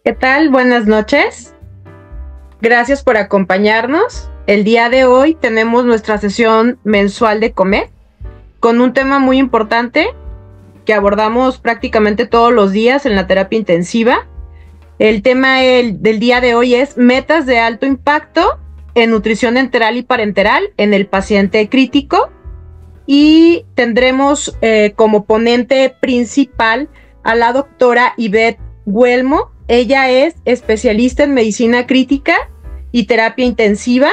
¿Qué tal? Buenas noches. Gracias por acompañarnos. El día de hoy tenemos nuestra sesión mensual de comer con un tema muy importante que abordamos prácticamente todos los días en la terapia intensiva. El tema del día de hoy es metas de alto impacto en nutrición enteral y parenteral en el paciente crítico, y tendremos como ponente principal a la doctora Ivette Huelmo. Ella es especialista en medicina crítica y terapia intensiva.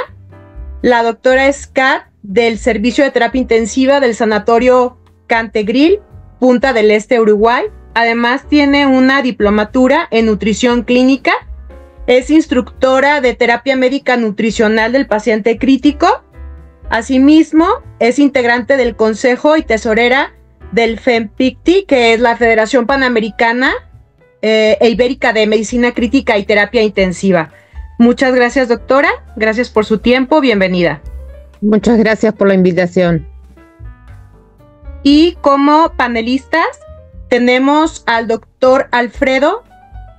La doctora es CAT del Servicio de Terapia Intensiva del Sanatorio Cantegril, Punta del Este, Uruguay. Además tiene una diplomatura en nutrición clínica. Es instructora de terapia médica nutricional del paciente crítico. Asimismo, es integrante del Consejo y tesorera del FEMPICTI, que es la Federación Panamericana e Ibérica de Medicina Crítica y Terapia Intensiva. Muchas gracias, doctora. Gracias por su tiempo. Bienvenida. Muchas gracias por la invitación. Y como panelistas tenemos al doctor Alfredo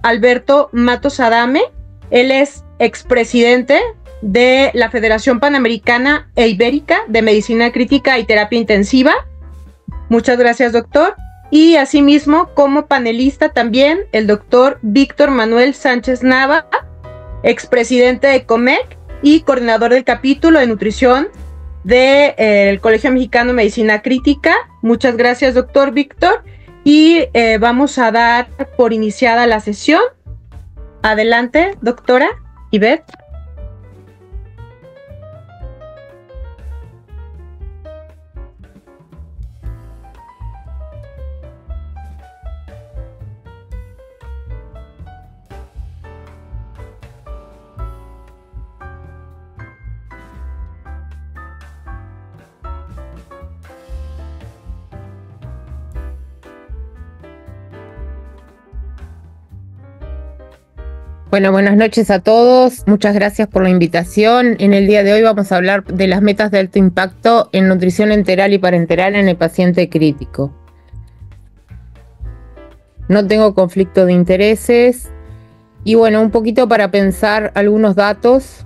Alberto Matos Adame. Él es expresidente de la Federación Panamericana e Ibérica de Medicina Crítica y Terapia Intensiva. Muchas gracias, doctor. Y asimismo, como panelista también, el doctor Víctor Manuel Sánchez Nava, expresidente de COMEC y coordinador del capítulo de nutrición del Colegio Mexicano de Medicina Crítica. Muchas gracias, doctor Víctor. Y vamos a dar por iniciada la sesión. Adelante, doctora Ivette. Bueno, buenas noches a todos. Muchas gracias por la invitación. En el día de hoy vamos a hablar de las metas de alto impacto en nutrición enteral y parenteral en el paciente crítico. No tengo conflicto de intereses. Y bueno, un poquito para pensar algunos datos.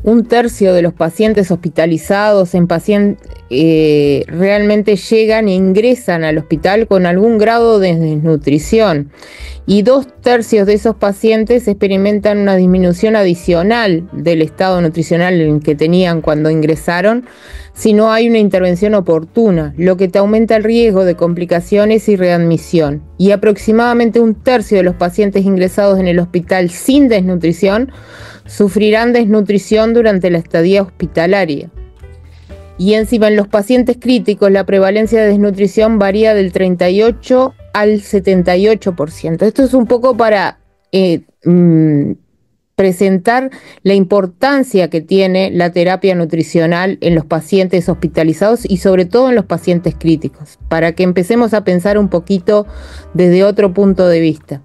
1/3 de los pacientes hospitalizados realmente llegan e ingresan al hospital con algún grado de desnutrición, y 2/3 de esos pacientes experimentan una disminución adicional del estado nutricional en el que tenían cuando ingresaron si no hay una intervención oportuna, lo que te aumenta el riesgo de complicaciones y readmisión. Y aproximadamente 1/3 de los pacientes ingresados en el hospital sin desnutrición sufrirán desnutrición durante la estadía hospitalaria. Y encima en los pacientes críticos la prevalencia de desnutrición varía del 38 al 78%. Esto es un poco para presentar la importancia que tiene la terapia nutricional en los pacientes hospitalizados y sobre todo en los pacientes críticos, para que empecemos a pensar un poquito desde otro punto de vista.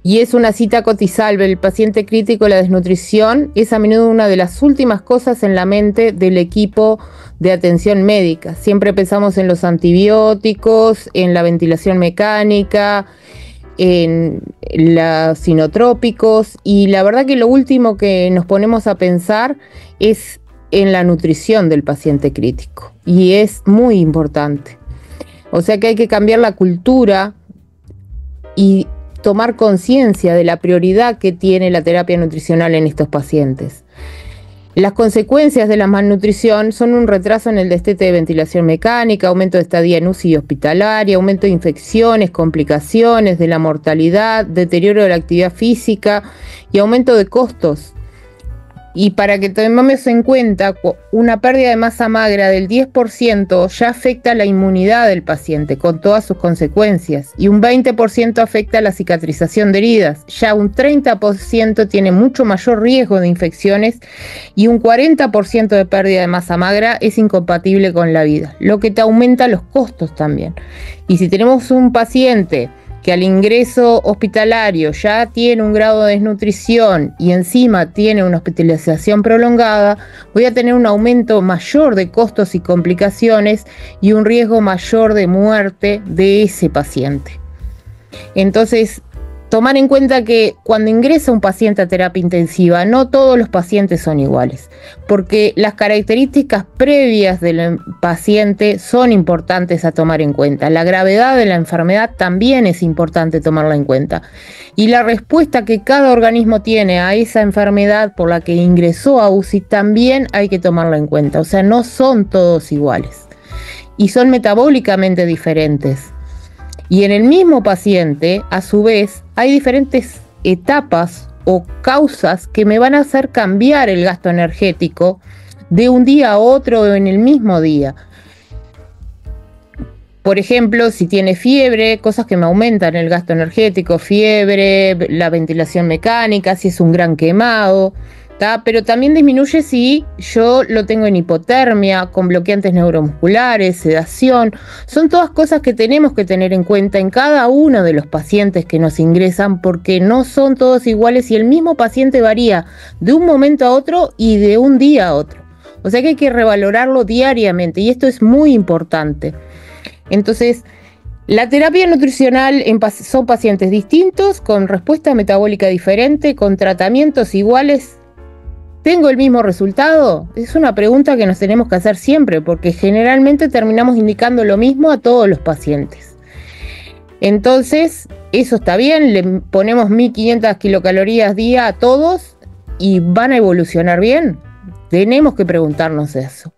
Y es una cita Cotisalve: el paciente crítico, la desnutrición es a menudo una de las últimas cosas en la mente del equipo de atención médica. Siempre pensamos en los antibióticos, en la ventilación mecánica, en los sinotrópicos, y la verdad que lo último que nos ponemos a pensar es en la nutrición del paciente crítico, y es muy importante. O sea que hay que cambiar la cultura y tomar conciencia de la prioridad que tiene la terapia nutricional en estos pacientes. Las consecuencias de la malnutrición son un retraso en el destete de ventilación mecánica, aumento de estadía en UCI hospitalaria, aumento de infecciones, complicaciones, de la mortalidad, deterioro de la actividad física y aumento de costos. Y para que tomemos en cuenta, una pérdida de masa magra del 10% ya afecta la inmunidad del paciente con todas sus consecuencias, y un 20% afecta la cicatrización de heridas. Ya un 30% tiene mucho mayor riesgo de infecciones, y un 40% de pérdida de masa magra es incompatible con la vida, lo que te aumenta los costos también. Y si tenemos un paciente que al ingreso hospitalario ya tiene un grado de desnutrición y encima tiene una hospitalización prolongada, voy a tener un aumento mayor de costos y complicaciones y un riesgo mayor de muerte de ese paciente. Entonces, tomar en cuenta que cuando ingresa un paciente a terapia intensiva, no todos los pacientes son iguales, porque las características previas del paciente son importantes a tomar en cuenta. La gravedad de la enfermedad también es importante tomarla en cuenta. Y la respuesta que cada organismo tiene a esa enfermedad por la que ingresó a UCI también hay que tomarla en cuenta. O sea, no son todos iguales y son metabólicamente diferentes. Y en el mismo paciente, a su vez, hay diferentes etapas o causas que me van a hacer cambiar el gasto energético de un día a otro o en el mismo día. Por ejemplo, si tiene fiebre, cosas que me aumentan el gasto energético, fiebre, la ventilación mecánica, si es un gran quemado, ¿tá? Pero también disminuye si yo lo tengo en hipotermia, con bloqueantes neuromusculares, sedación. Son todas cosas que tenemos que tener en cuenta en cada uno de los pacientes que nos ingresan, porque no son todos iguales y el mismo paciente varía de un momento a otro y de un día a otro. O sea que hay que revalorarlo diariamente y esto es muy importante. Entonces, la terapia nutricional son pacientes distintos, con respuesta metabólica diferente, con tratamientos iguales. ¿Tengo el mismo resultado? Es una pregunta que nos tenemos que hacer siempre, porque generalmente terminamos indicando lo mismo a todos los pacientes. Entonces, eso está bien, le ponemos 1500 kilocalorías día a todos y van a evolucionar bien. Tenemos que preguntarnos eso.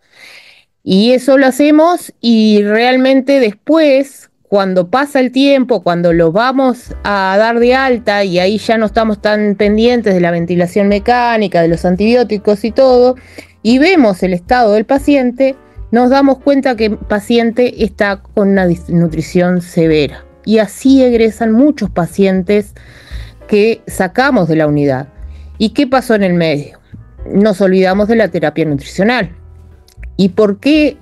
Y eso lo hacemos y realmente después, cuando pasa el tiempo, cuando lo vamos a dar de alta y ahí ya no estamos tan pendientes de la ventilación mecánica, de los antibióticos y todo, y vemos el estado del paciente, nos damos cuenta que el paciente está con una desnutrición severa. Y así egresan muchos pacientes que sacamos de la unidad. ¿Y qué pasó en el medio? Nos olvidamos de la terapia nutricional. ¿Y por qué?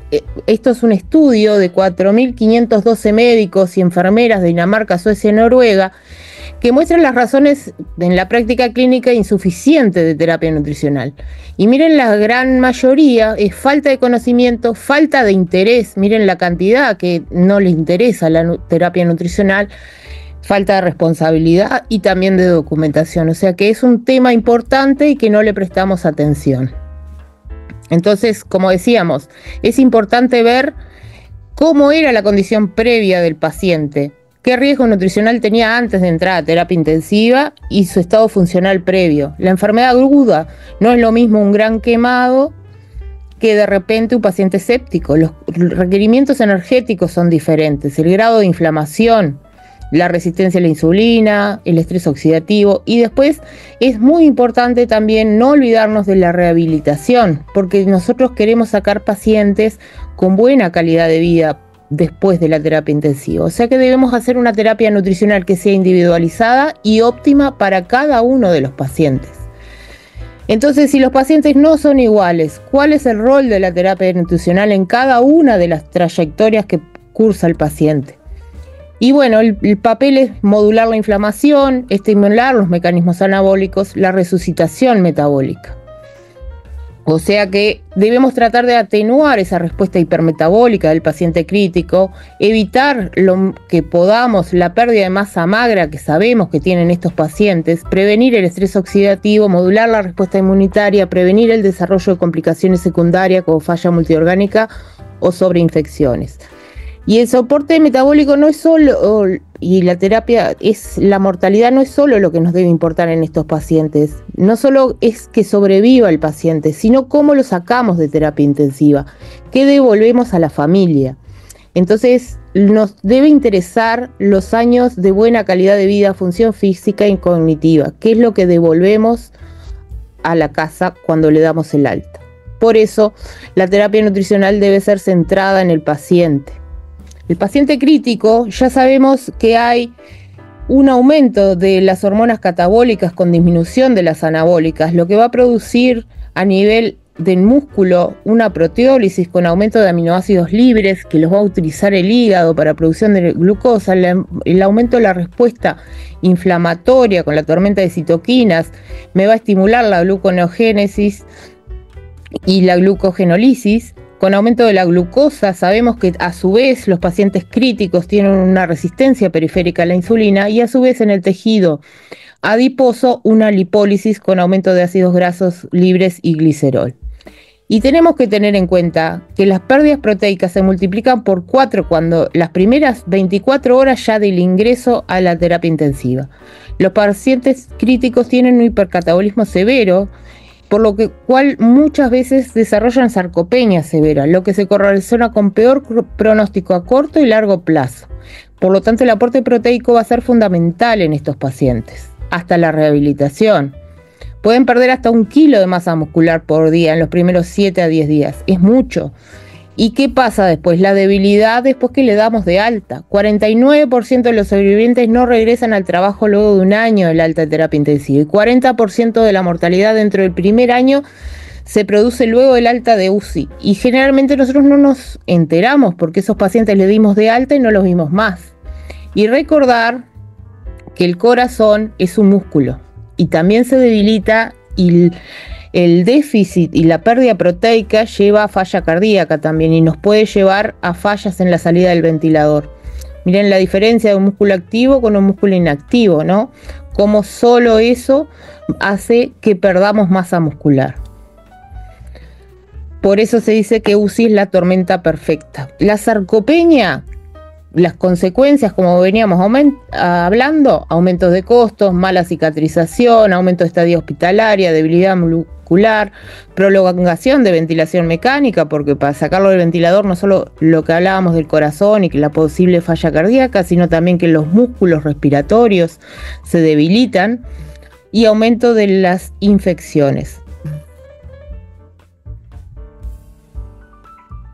Esto es un estudio de 4.512 médicos y enfermeras de Dinamarca, Suecia y Noruega que muestra las razones en la práctica clínica insuficiente de terapia nutricional. Y miren, la gran mayoría es falta de conocimiento, falta de interés. Miren la cantidad que no les interesa la terapia nutricional, falta de responsabilidad y también de documentación. O sea que es un tema importante y que no le prestamos atención. Entonces, como decíamos, es importante ver cómo era la condición previa del paciente, qué riesgo nutricional tenía antes de entrar a terapia intensiva y su estado funcional previo. La enfermedad aguda no es lo mismo un gran quemado que de repente un paciente séptico. Los requerimientos energéticos son diferentes, el grado de inflamación, la resistencia a la insulina, el estrés oxidativo, y después es muy importante también no olvidarnos de la rehabilitación, porque nosotros queremos sacar pacientes con buena calidad de vida después de la terapia intensiva. O sea que debemos hacer una terapia nutricional que sea individualizada y óptima para cada uno de los pacientes. Entonces, si los pacientes no son iguales, ¿cuál es el rol de la terapia nutricional en cada una de las trayectorias que cursa el paciente? Y bueno, el papel es modular la inflamación, estimular los mecanismos anabólicos, la resucitación metabólica. O sea que debemos tratar de atenuar esa respuesta hipermetabólica del paciente crítico, evitar lo que podamos la pérdida de masa magra que sabemos que tienen estos pacientes, prevenir el estrés oxidativo, modular la respuesta inmunitaria, prevenir el desarrollo de complicaciones secundarias como falla multiorgánica o sobreinfecciones. Y el soporte metabólico no es solo, y la terapia, la mortalidad no es solo lo que nos debe importar en estos pacientes. No solo es que sobreviva el paciente, sino cómo lo sacamos de terapia intensiva, qué devolvemos a la familia. Entonces, nos debe interesar los años de buena calidad de vida, función física y cognitiva, qué es lo que devolvemos a la casa cuando le damos el alta. Por eso, la terapia nutricional debe ser centrada en el paciente. El paciente crítico, ya sabemos que hay un aumento de las hormonas catabólicas con disminución de las anabólicas, lo que va a producir a nivel del músculo una proteólisis con aumento de aminoácidos libres que los va a utilizar el hígado para producción de glucosa, el aumento de la respuesta inflamatoria con la tormenta de citoquinas me va a estimular la gluconeogénesis y la glucogenólisis. con aumento de la glucosa. Sabemos que a su vez los pacientes críticos tienen una resistencia periférica a la insulina y a su vez en el tejido adiposo una lipólisis con aumento de ácidos grasos libres y glicerol. Y tenemos que tener en cuenta que las pérdidas proteicas se multiplican por 4 cuando las primeras 24 horas ya del ingreso a la terapia intensiva. Los pacientes críticos tienen un hipercatabolismo severo, por lo cual muchas veces desarrollan sarcopenia severa, lo que se correlaciona con peor pronóstico a corto y largo plazo. Por lo tanto, el aporte proteico va a ser fundamental en estos pacientes, hasta la rehabilitación. Pueden perder hasta 1 kilo de masa muscular por día en los primeros 7 a 10 días. Es mucho. ¿Y qué pasa después? La debilidad después que le damos de alta. 49% de los sobrevivientes no regresan al trabajo luego de 1 año del alta de terapia intensiva. Y 40% de la mortalidad dentro del primer año se produce luego del alta de UCI. Y generalmente nosotros no nos enteramos porque esos pacientes le dimos de alta y no los vimos más. Y recordar que el corazón es un músculo. Y también se debilita y el déficit y la pérdida proteica lleva a falla cardíaca también y nos puede llevar a fallas en la salida del ventilador. Miren la diferencia de un músculo activo con un músculo inactivo, ¿no? Como solo eso hace que perdamos masa muscular. Por eso se dice que UCI es la tormenta perfecta. La sarcopenia, las consecuencias, como veníamos hablando, aumentos de costos, mala cicatrización, aumento de estadía hospitalaria, debilidad muscular, prolongación de ventilación mecánica, porque para sacarlo del ventilador no solo lo que hablábamos del corazón y que la posible falla cardíaca, sino también que los músculos respiratorios se debilitan y aumento de las infecciones.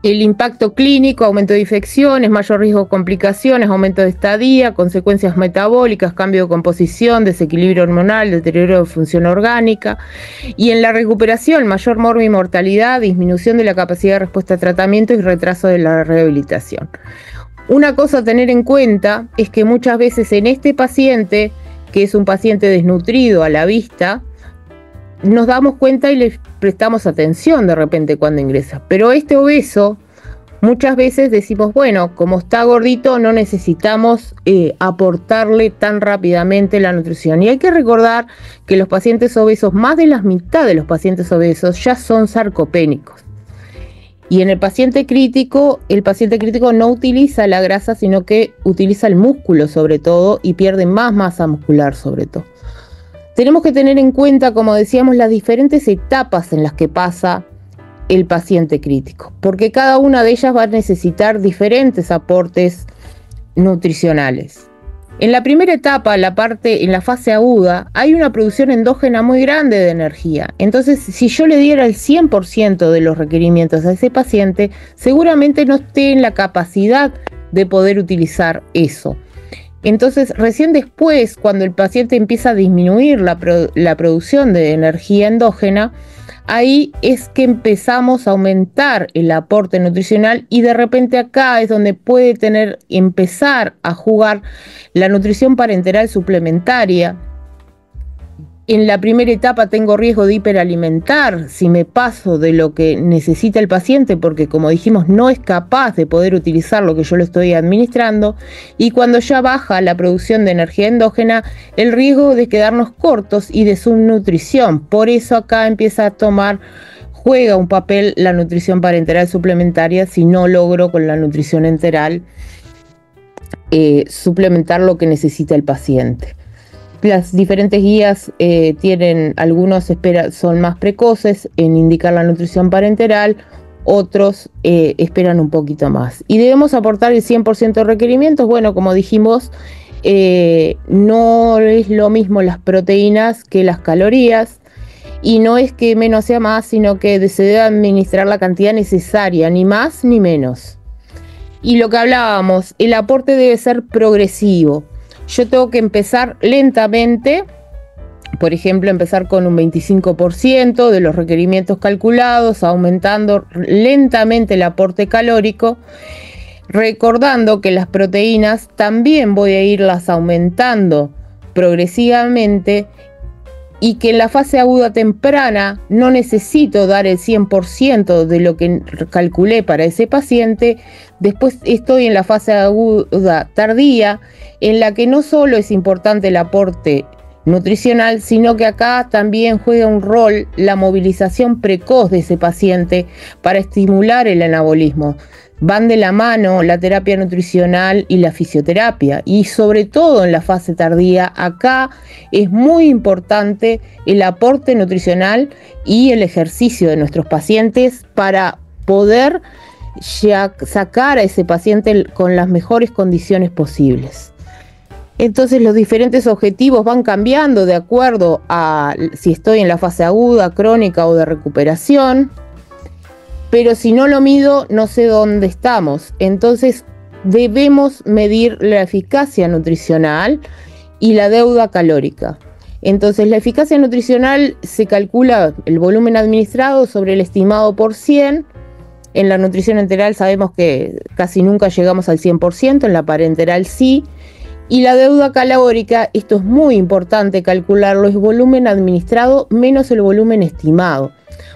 El impacto clínico, aumento de infecciones, mayor riesgo de complicaciones, aumento de estadía, consecuencias metabólicas, cambio de composición, desequilibrio hormonal, deterioro de función orgánica. Y en la recuperación, mayor mortalidad, disminución de la capacidad de respuesta a tratamiento y retraso de la rehabilitación. Una cosa a tener en cuenta es que muchas veces en este paciente, que es un paciente desnutrido a la vista, nos damos cuenta y le prestamos atención de repente cuando ingresa. Pero este obeso, muchas veces decimos, bueno, como está gordito no necesitamos aportarle tan rápidamente la nutrición. Y hay que recordar que los pacientes obesos, más de la mitad de los pacientes obesos ya son sarcopénicos. Y en el paciente crítico no utiliza la grasa, sino que utiliza el músculo sobre todo y pierde más masa muscular sobre todo. Tenemos que tener en cuenta, como decíamos, las diferentes etapas en las que pasa el paciente crítico, porque cada una de ellas va a necesitar diferentes aportes nutricionales. En la primera etapa, en la fase aguda, hay una producción endógena muy grande de energía. Entonces, si yo le diera el 100% de los requerimientos a ese paciente, seguramente no esté en la capacidad de poder utilizar eso. Entonces, recién después, cuando el paciente empieza a disminuir la producción de energía endógena, ahí es que empezamos a aumentar el aporte nutricional y de repente acá es donde puede empezar a jugar la nutrición parenteral suplementaria. En la primera etapa tengo riesgo de hiperalimentar si me paso de lo que necesita el paciente porque, como dijimos, no es capaz de poder utilizar lo que yo le estoy administrando, y cuando ya baja la producción de energía endógena, el riesgo de quedarnos cortos y de subnutrición. Por eso acá juega un papel la nutrición parenteral suplementaria si no logro con la nutrición enteral suplementar lo que necesita el paciente. Las diferentes guías son más precoces en indicar la nutrición parenteral, otros esperan un poquito más. Y debemos aportar el 100% de requerimientos. Bueno, como dijimos, no es lo mismo las proteínas que las calorías, y no es que menos sea más, sino que se debe administrar la cantidad necesaria, ni más ni menos. Y lo que hablábamos, el aporte debe ser progresivo. Yo tengo que empezar lentamente, por ejemplo, empezar con un 25% de los requerimientos calculados, aumentando lentamente el aporte calórico, recordando que las proteínas también voy a irlas aumentando progresivamente y que en la fase aguda temprana no necesito dar el 100% de lo que calculé para ese paciente. Después estoy en la fase aguda tardía, en la que no solo es importante el aporte nutricional, sino que acá también juega un rol la movilización precoz de ese paciente para estimular el anabolismo. Van de la mano la terapia nutricional y la fisioterapia, y sobre todo en la fase tardía, acá es muy importante el aporte nutricional y el ejercicio de nuestros pacientes para poder sacar a ese paciente con las mejores condiciones posibles. Entonces los diferentes objetivos van cambiando de acuerdo a si estoy en la fase aguda, crónica o de recuperación. Pero si no lo mido, no sé dónde estamos. Entonces debemos medir la eficacia nutricional y la deuda calórica. Entonces la eficacia nutricional se calcula el volumen administrado sobre el estimado por 100. En la nutrición enteral sabemos que casi nunca llegamos al 100%, en la parenteral sí. Y la deuda calórica, esto es muy importante calcularlo, es volumen administrado menos el volumen estimado.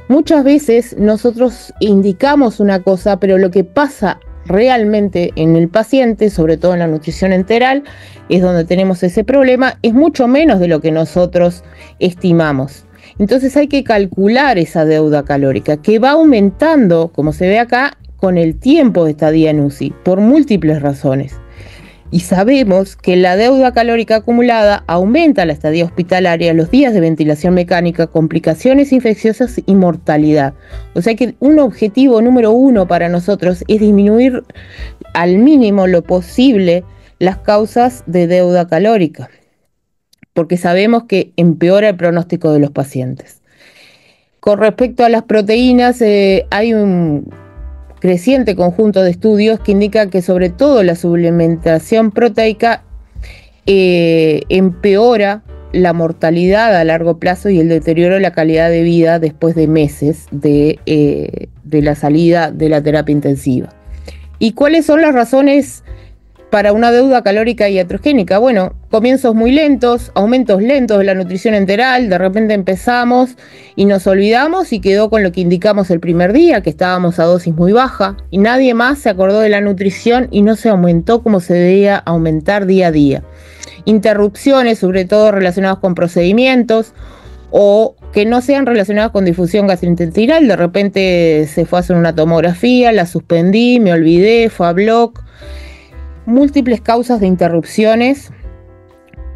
Muchas veces nosotros indicamos una cosa, pero lo que pasa realmente en el paciente, sobre todo en la nutrición enteral, es donde tenemos ese problema, es mucho menos de lo que nosotros estimamos. Entonces hay que calcular esa deuda calórica, que va aumentando, como se ve acá, con el tiempo de estadía en UCI, por múltiples razones. Y sabemos que la deuda calórica acumulada aumenta la estadía hospitalaria, los días de ventilación mecánica, complicaciones infecciosas y mortalidad. O sea que un objetivo número 1 para nosotros es disminuir al mínimo lo posible las causas de deuda calórica, porque sabemos que empeora el pronóstico de los pacientes. Con respecto a las proteínas, hay un creciente conjunto de estudios que indica que sobre todo la suplementación proteica empeora la mortalidad a largo plazo y el deterioro de la calidad de vida después de meses de la salida de la terapia intensiva. ¿Y cuáles son las razones para una deuda calórica iatrogénica? Bueno, comienzos muy lentos, aumentos lentos de la nutrición enteral, de repente empezamos y nos olvidamos y quedó con lo que indicamos el primer día, que estábamos a dosis muy baja y nadie más se acordó de la nutrición y no se aumentó como se debía aumentar día a día. Interrupciones, sobre todo relacionadas con procedimientos o que no sean relacionadas con difusión gastrointestinal, de repente se fue a hacer una tomografía, la suspendí, me olvidé, fue a bloc. Múltiples causas de interrupciones,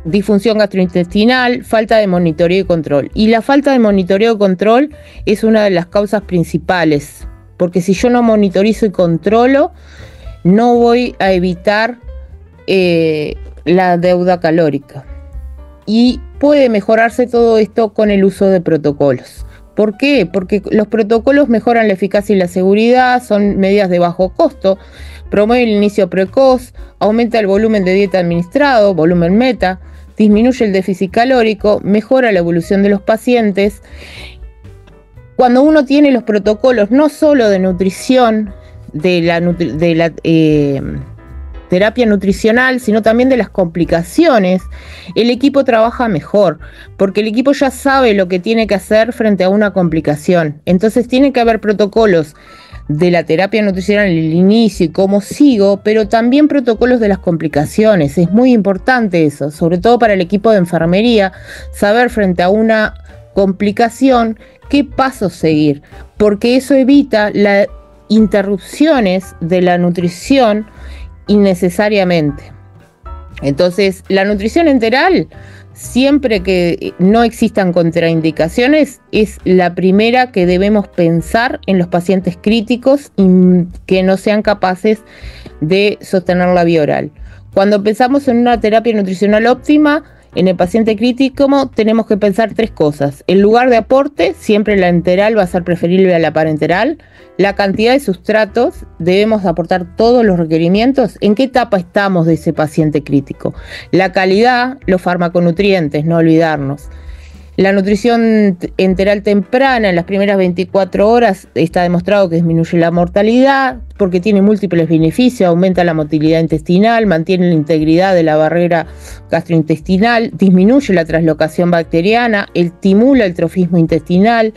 disfunción gastrointestinal, falta de monitoreo y control. Y la falta de monitoreo y control es una de las causas principales, porque si yo no monitorizo y controlo, no voy a evitar la deuda calórica. Y puede mejorarse todo esto con el uso de protocolos. ¿Por qué? Porque los protocolos mejoran la eficacia y la seguridad, son medidas de bajo costo, promueve el inicio precoz, aumenta el volumen de dieta administrado, volumen meta, disminuye el déficit calórico, mejora la evolución de los pacientes. Cuando uno tiene los protocolos no solo de nutrición, de la terapia nutricional, sino también de las complicaciones, el equipo trabaja mejor, porque el equipo ya sabe lo que tiene que hacer frente a una complicación. Entonces tiene que haber protocolos de la terapia nutricional en el inicio y cómo sigo, pero también protocolos de las complicaciones. Es muy importante eso, sobre todo para el equipo de enfermería, saber frente a una complicación qué pasos seguir, porque eso evita las interrupciones de la nutrición innecesariamente. Entonces, la nutrición enteral, siempre que no existan contraindicaciones, es la primera que debemos pensar en los pacientes críticos y que no sean capaces de sostener la vía oral. Cuando pensamos en una terapia nutricional óptima, en el paciente crítico tenemos que pensar 3 cosas. El lugar de aporte, siempre la enteral va a ser preferible a la parenteral. La cantidad de sustratos, debemos aportar todos los requerimientos. ¿En qué etapa estamos de ese paciente crítico? La calidad, los farmaconutrientes, no olvidarnos. La nutrición enteral temprana en las primeras 24 horas está demostrado que disminuye la mortalidad porque tiene múltiples beneficios, aumenta la motilidad intestinal, mantiene la integridad de la barrera gastrointestinal, disminuye la translocación bacteriana, estimula el trofismo intestinal,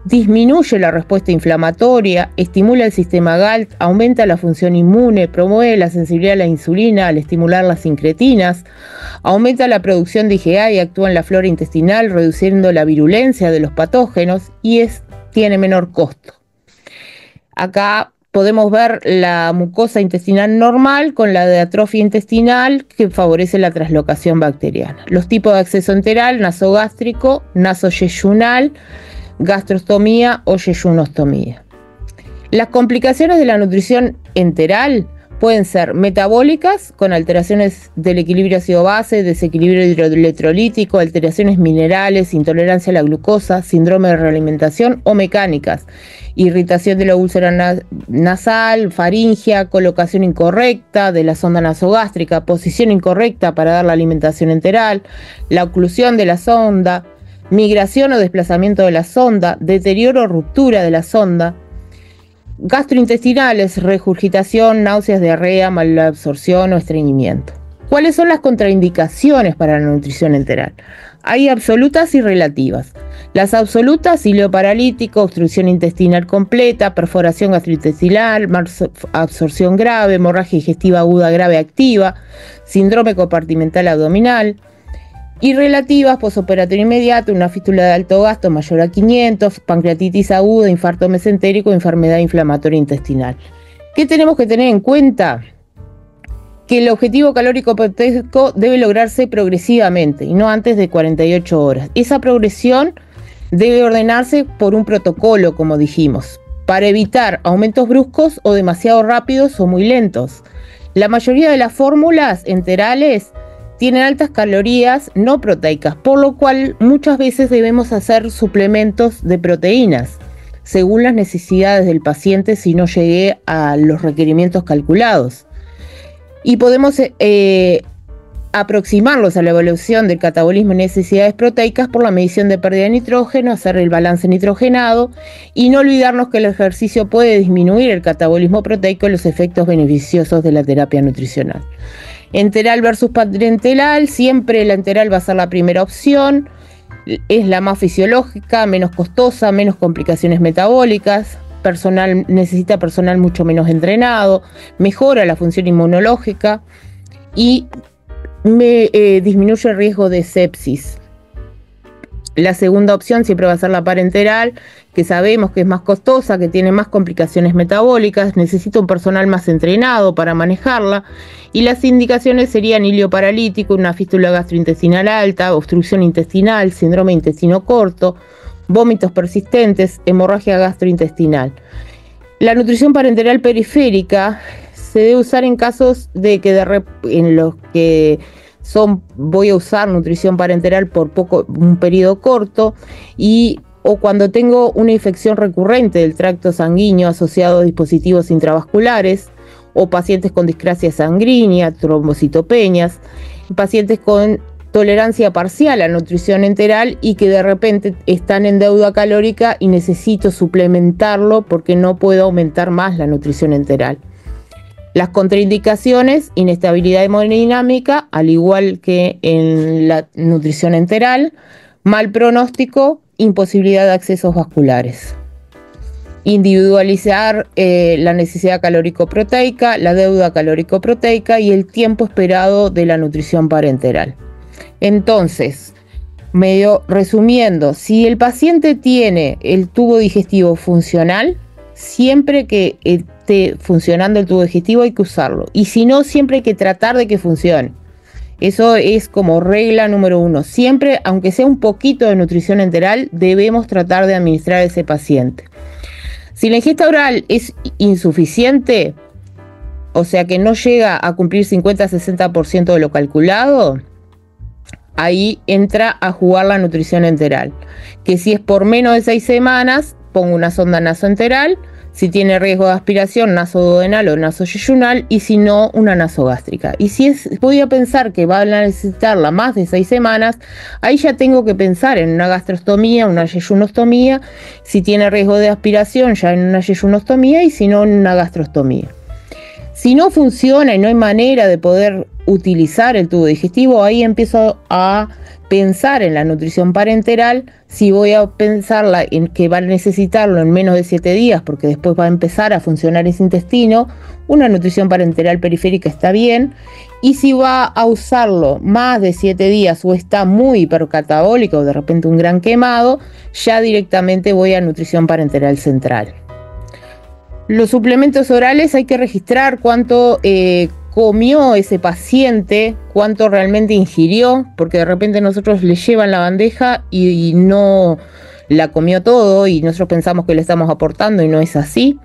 disminuye la respuesta inflamatoria, estimula el sistema GALT, aumenta la función inmune, promueve la sensibilidad a la insulina al estimular las incretinas, aumenta la producción de IgA y actúa en la flora intestinal, reduciendo la virulencia de los patógenos y tiene menor costo. Acá podemos ver la mucosa intestinal normal con la de atrofia intestinal que favorece la translocación bacteriana. Los tipos de acceso enteral: nasogástrico, nasoyeyunal, gastrostomía o yeyunostomía. Las complicaciones de la nutrición enteral pueden ser metabólicas, con alteraciones del equilibrio ácido-base, desequilibrio hidroelectrolítico, alteraciones minerales, intolerancia a la glucosa, síndrome de realimentación, o mecánicas, irritación de la úlcera nasal, faringia, colocación incorrecta de la sonda nasogástrica, posición incorrecta para dar la alimentación enteral, la oclusión de la sonda, migración o desplazamiento de la sonda, deterioro o ruptura de la sonda, gastrointestinales, regurgitación, náuseas, diarrea, malabsorción o estreñimiento. ¿Cuáles son las contraindicaciones para la nutrición enteral? Hay absolutas y relativas. Las absolutas: cilio paralítico, obstrucción intestinal completa, perforación gastrointestinal, absorción grave, hemorragia digestiva aguda grave activa, síndrome compartimental abdominal. Y relativas: posoperatorio inmediato, una fístula de alto gasto mayor a 500, pancreatitis aguda, infarto mesentérico, enfermedad inflamatoria intestinal. ¿Qué tenemos que tener en cuenta? Que el objetivo calórico proteico debe lograrse progresivamente y no antes de 48 horas. Esa progresión debe ordenarse por un protocolo, como dijimos, para evitar aumentos bruscos o demasiado rápidos o muy lentos. La mayoría de las fórmulas enterales tienen altas calorías no proteicas, por lo cual muchas veces debemos hacer suplementos de proteínas según las necesidades del paciente si no llegué a los requerimientos calculados. Y podemos aproximarlos a la evaluación del catabolismo y necesidades proteicas por la medición de pérdida de nitrógeno, hacer el balance nitrogenado y no olvidarnos que el ejercicio puede disminuir el catabolismo proteico y los efectos beneficiosos de la terapia nutricional. Enteral versus parenteral: siempre la enteral va a ser la primera opción, es la más fisiológica, menos costosa, menos complicaciones metabólicas, necesita personal mucho menos entrenado, mejora la función inmunológica y disminuye el riesgo de sepsis. La segunda opción siempre va a ser la parenteral, que sabemos que es más costosa, que tiene más complicaciones metabólicas, necesita un personal más entrenado para manejarla, y las indicaciones serían hilio paralítico, una fístula gastrointestinal alta, obstrucción intestinal, síndrome de intestino corto, vómitos persistentes, hemorragia gastrointestinal. La nutrición parenteral periférica se debe usar en casos de que en los que voy a usar nutrición parenteral por un periodo corto o cuando tengo una infección recurrente del tracto sanguíneo asociado a dispositivos intravasculares, o pacientes con discrasia sanguínea, trombocitopenias, pacientes con tolerancia parcial a nutrición enteral y que de repente están en deuda calórica y necesito suplementarlo porque no puedo aumentar más la nutrición enteral. Las contraindicaciones: inestabilidad hemodinámica, al igual que en la nutrición enteral, mal pronóstico, imposibilidad de accesos vasculares. Individualizar la necesidad calórico-proteica, la deuda calórico-proteica y el tiempo esperado de la nutrición parenteral. Entonces, medio resumiendo, si el paciente tiene el tubo digestivo funcional, siempre que esté funcionando el tubo digestivo hay que usarlo. Y si no, siempre hay que tratar de que funcione. Eso es como regla número 1. Siempre, aunque sea un poquito de nutrición enteral, debemos tratar de administrar a ese paciente. Si la ingesta oral es insuficiente, o sea que no llega a cumplir 50-60% de lo calculado, ahí entra a jugar la nutrición enteral. Que si es por menos de 6 semanas, pongo una sonda nasoenteral. Si tiene riesgo de aspiración, nasoduodenal o nasoyeyunal, y si no, una nasogástrica. Y si voy a pensar que van a necesitarla más de 6 semanas, ahí ya tengo que pensar en una gastrostomía, una yeyunostomía, si tiene riesgo de aspiración, ya en una yeyunostomía, y si no, en una gastrostomía. Si no funciona y no hay manera de poder utilizar el tubo digestivo, ahí empiezo a pensar en la nutrición parenteral. Si voy a pensarla en que va a necesitarlo en menos de 7 días, porque después va a empezar a funcionar ese intestino, una nutrición parenteral periférica está bien. Y si va a usarlo más de 7 días o está muy hipercatabólico o de repente un gran quemado, ya directamente voy a nutrición parenteral central. Los suplementos orales hay que registrar cuánto comió ese paciente, cuánto realmente ingirió, porque de repente nosotros le llevan la bandeja y no la comió todo y nosotros pensamos que le estamos aportando y no es así.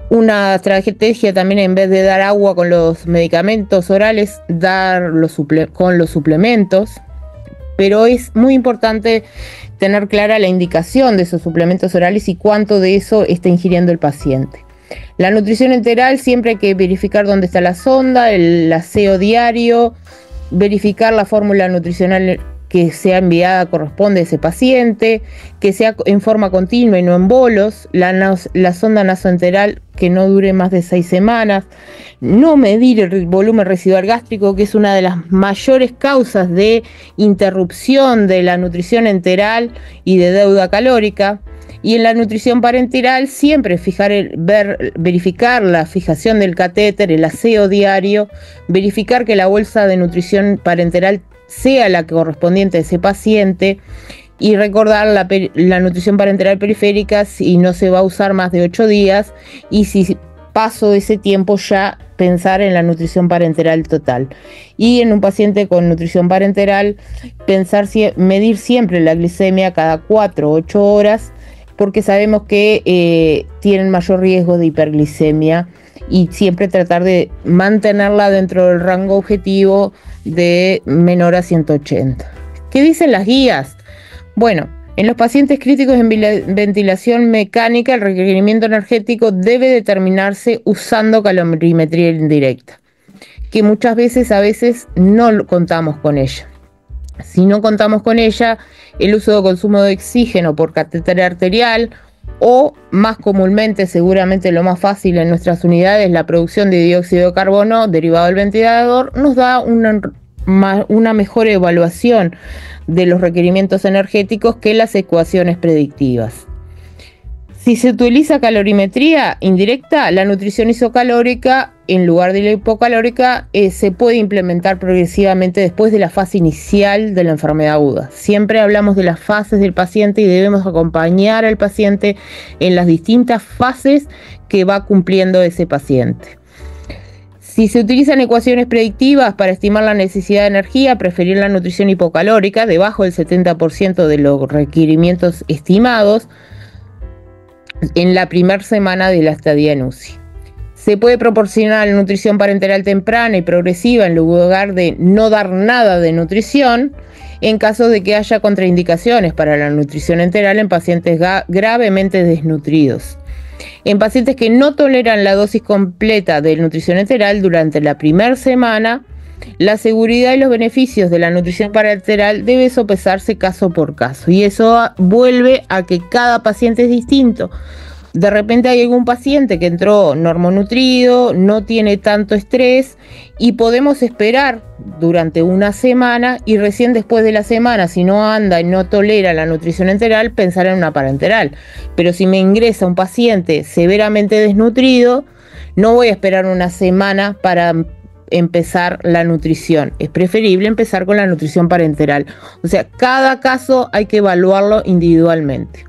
Una estrategia también, en vez de dar agua con los medicamentos orales, dar con los suplementos. Pero es muy importante tener clara la indicación de esos suplementos orales y cuánto de eso está ingiriendo el paciente. La nutrición enteral, siempre hay que verificar dónde está la sonda, el aseo diario, verificar la fórmula nutricional que sea enviada corresponde a ese paciente, que sea en forma continua y no en bolos, la sonda nasoenteral que no dure más de 6 semanas, no medir el volumen residual gástrico, que es una de las mayores causas de interrupción de la nutrición enteral y de deuda calórica. Y en la nutrición parenteral siempre verificar la fijación del catéter, el aseo diario, verificar que la bolsa de nutrición parenteral sea la correspondiente a ese paciente, y recordar la nutrición parenteral periférica si no se va a usar más de 8 días, y si paso ese tiempo ya pensar en la nutrición parenteral total. Y en un paciente con nutrición parenteral medir siempre la glicemia cada 4 o 8 horas, porque sabemos que tienen mayor riesgo de hiperglicemia, y siempre tratar de mantenerla dentro del rango objetivo de menor a 180. ¿Qué dicen las guías? Bueno, en los pacientes críticos en ventilación mecánica, el requerimiento energético debe determinarse usando calorimetría indirecta, que muchas veces no contamos con ella. Si no contamos con ella, el uso de consumo de oxígeno por catéter arterial, o más comúnmente, seguramente lo más fácil en nuestras unidades, la producción de dióxido de carbono derivado del ventilador, nos da una mejor evaluación de los requerimientos energéticos que las ecuaciones predictivas. Si se utiliza calorimetría indirecta, la nutrición isocalórica en lugar de la hipocalórica se puede implementar progresivamente después de la fase inicial de la enfermedad aguda. Siempre hablamos de las fases del paciente y debemos acompañar al paciente en las distintas fases que va cumpliendo ese paciente. Si se utilizan ecuaciones predictivas para estimar la necesidad de energía, preferir la nutrición hipocalórica debajo del 70% de los requerimientos estimados en la primera semana de la estadía en UCI. Se puede proporcionar nutrición parenteral temprana y progresiva en lugar de no dar nada de nutrición, en caso de que haya contraindicaciones para la nutrición enteral en pacientes gravemente desnutridos. En pacientes que no toleran la dosis completa de nutrición enteral durante la primera semana, la seguridad y los beneficios de la nutrición parenteral debe sopesarse caso por caso, y eso vuelve a que cada paciente es distinto. De repente hay algún paciente que entró normonutrido, no tiene tanto estrés, y podemos esperar durante una semana, y recién después de la semana, si no anda y no tolera la nutrición enteral, pensar en una parenteral. Pero si me ingresa un paciente severamente desnutrido, no voy a esperar una semana para empezar la nutrición. Es preferible empezar con la nutrición parenteral. O sea, cada caso hay que evaluarlo individualmente.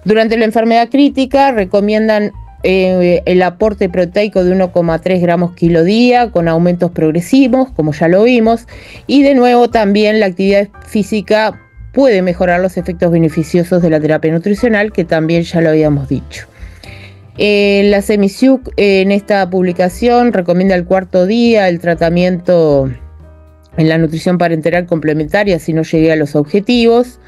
Durante la enfermedad crítica recomiendan el aporte proteico de 1,3 gramos kilo día con aumentos progresivos, como ya lo vimos, y de nuevo también la actividad física puede mejorar los efectos beneficiosos de la terapia nutricional, que también ya lo habíamos dicho. La CEMISIUC en esta publicación recomienda el 4.º día el tratamiento en la nutrición parenteral complementaria si no llegué a los objetivos.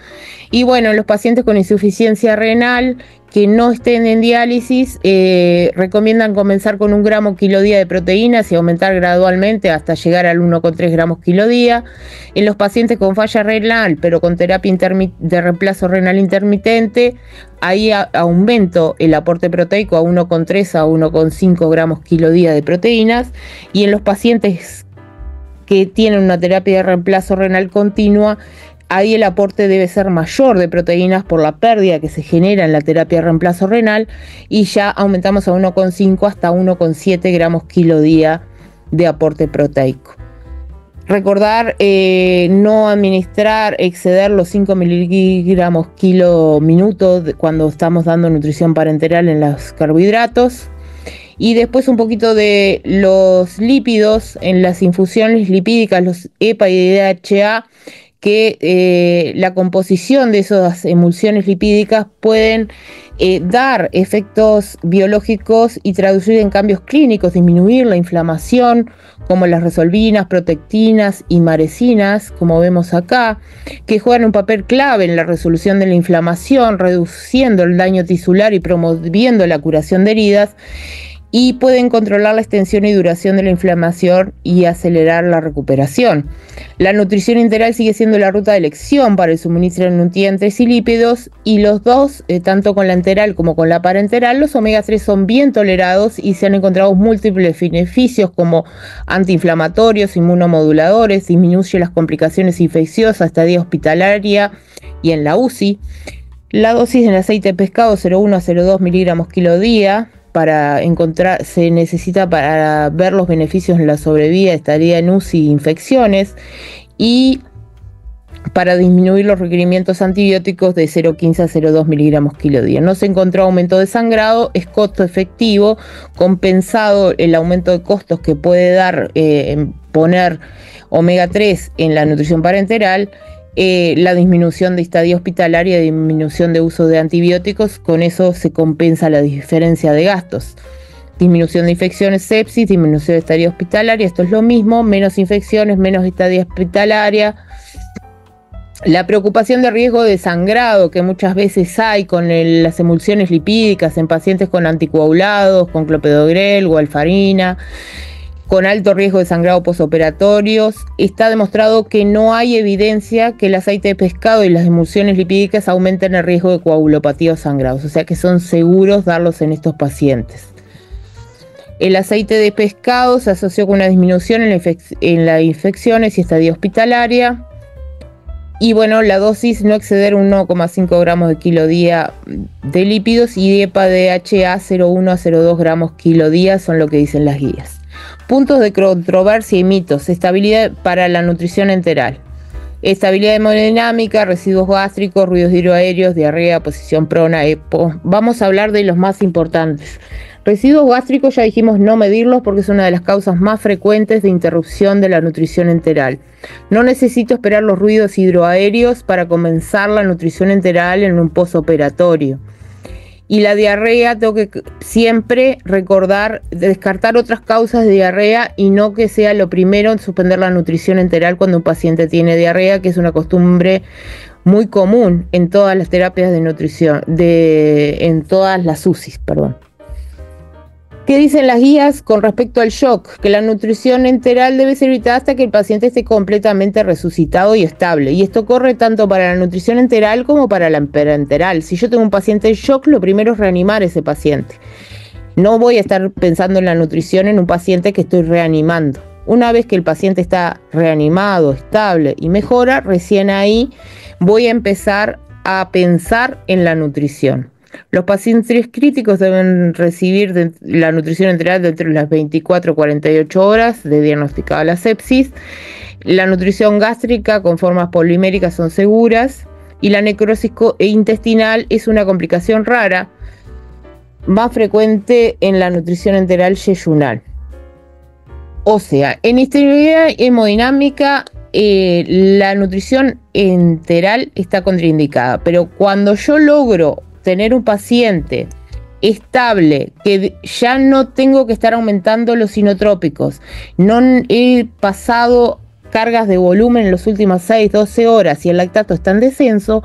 Y bueno, los pacientes con insuficiencia renal que no estén en diálisis recomiendan comenzar con 1 gramo kilo día de proteínas y aumentar gradualmente hasta llegar al 1,3 gramos kilo día. En los pacientes con falla renal pero con terapia de reemplazo renal intermitente, ahí aumento el aporte proteico a 1,3 a 1,5 gramos kilo día de proteínas. Y en los pacientes que tienen una terapia de reemplazo renal continua, ahí el aporte debe ser mayor de proteínas por la pérdida que se genera en la terapia de reemplazo renal, y ya aumentamos a 1,5 hasta 1,7 gramos kilo día de aporte proteico. Recordar no administrar, exceder los 5 miligramos kilo minuto cuando estamos dando nutrición parenteral en los carbohidratos. Y después un poquito de los lípidos en las infusiones lipídicas, los EPA y DHA, que la composición de esas emulsiones lipídicas pueden dar efectos biológicos y traducir en cambios clínicos, disminuir la inflamación, como las resolvinas, protectinas y maresinas, como vemos acá, que juegan un papel clave en la resolución de la inflamación, reduciendo el daño tisular y promoviendo la curación de heridas, y pueden controlar la extensión y duración de la inflamación y acelerar la recuperación. La nutrición integral sigue siendo la ruta de elección para el suministro de nutrientes y lípidos, y los dos, tanto con la enteral como con la parenteral, los omega 3 son bien tolerados y se han encontrado múltiples beneficios como antiinflamatorios, inmunomoduladores, disminuye las complicaciones infecciosas, estadía hospitalaria y en la UCI. La dosis en aceite de pescado 0,1 a 0,2 miligramos kilo día. Se necesita para ver los beneficios en la sobrevida, estadía en UCI, infecciones, y para disminuir los requerimientos antibióticos de 0,15 a 0,2 miligramos kilo día. No se encontró aumento de sangrado, es costo efectivo, compensado el aumento de costos que puede dar poner omega 3 en la nutrición parenteral. La disminución de estadía hospitalaria, disminución de uso de antibióticos, con eso se compensa la diferencia de gastos. Disminución de infecciones, sepsis, disminución de estadía hospitalaria, esto es lo mismo, menos infecciones, menos estadía hospitalaria. La preocupación de riesgo de sangrado que muchas veces hay con las emulsiones lipídicas en pacientes con anticoagulados, con clopidogrel, warfarina, con alto riesgo de sangrado posoperatorios. Está demostrado que no hay evidencia que el aceite de pescado y las emulsiones lipídicas aumenten el riesgo de coagulopatía o sangrados, o sea que son seguros darlos en estos pacientes. El aceite de pescado se asoció con una disminución en las infecciones y estadía hospitalaria. Y bueno, la dosis no exceder 1,5 gramos de kilo día de lípidos, y EPA DHA 0,1 a 0,2 gramos kilo día son lo que dicen las guías. Puntos de controversia y mitos: estabilidad para la nutrición enteral, estabilidad hemodinámica, residuos gástricos, ruidos hidroaéreos, diarrea, posición prona, EPO. Vamos a hablar de los más importantes. Residuos gástricos ya dijimos no medirlos porque es una de las causas más frecuentes de interrupción de la nutrición enteral. No necesito esperar los ruidos hidroaéreos para comenzar la nutrición enteral en un postoperatorio. Y la diarrea, tengo que siempre recordar, descartar otras causas de diarrea y no que sea lo primero en suspender la nutrición enteral cuando un paciente tiene diarrea, que es una costumbre muy común en todas las terapias de nutrición, en todas las UCIs, perdón. ¿Qué dicen las guías con respecto al shock? Que la nutrición enteral debe ser evitada hasta que el paciente esté completamente resucitado y estable. Y esto corre tanto para la nutrición enteral como para la parenteral. Si yo tengo un paciente en shock, lo primero es reanimar a ese paciente. No voy a estar pensando en la nutrición en un paciente que estoy reanimando. Una vez que el paciente está reanimado, estable y mejora, recién ahí voy a empezar a pensar en la nutrición. Los pacientes críticos deben recibir la nutrición enteral dentro de las 24 a 48 horas de diagnosticada la sepsis. La nutrición gástrica con formas poliméricas son seguras, y la necrosis intestinal es una complicación rara, más frecuente en la nutrición enteral yeyunal. O sea, en estabilidad hemodinámica la nutrición enteral está contraindicada, pero cuando yo logro tener un paciente estable, que ya no tengo que estar aumentando los inotrópicos, no he pasado cargas de volumen en las últimas 6, 12 horas y el lactato está en descenso,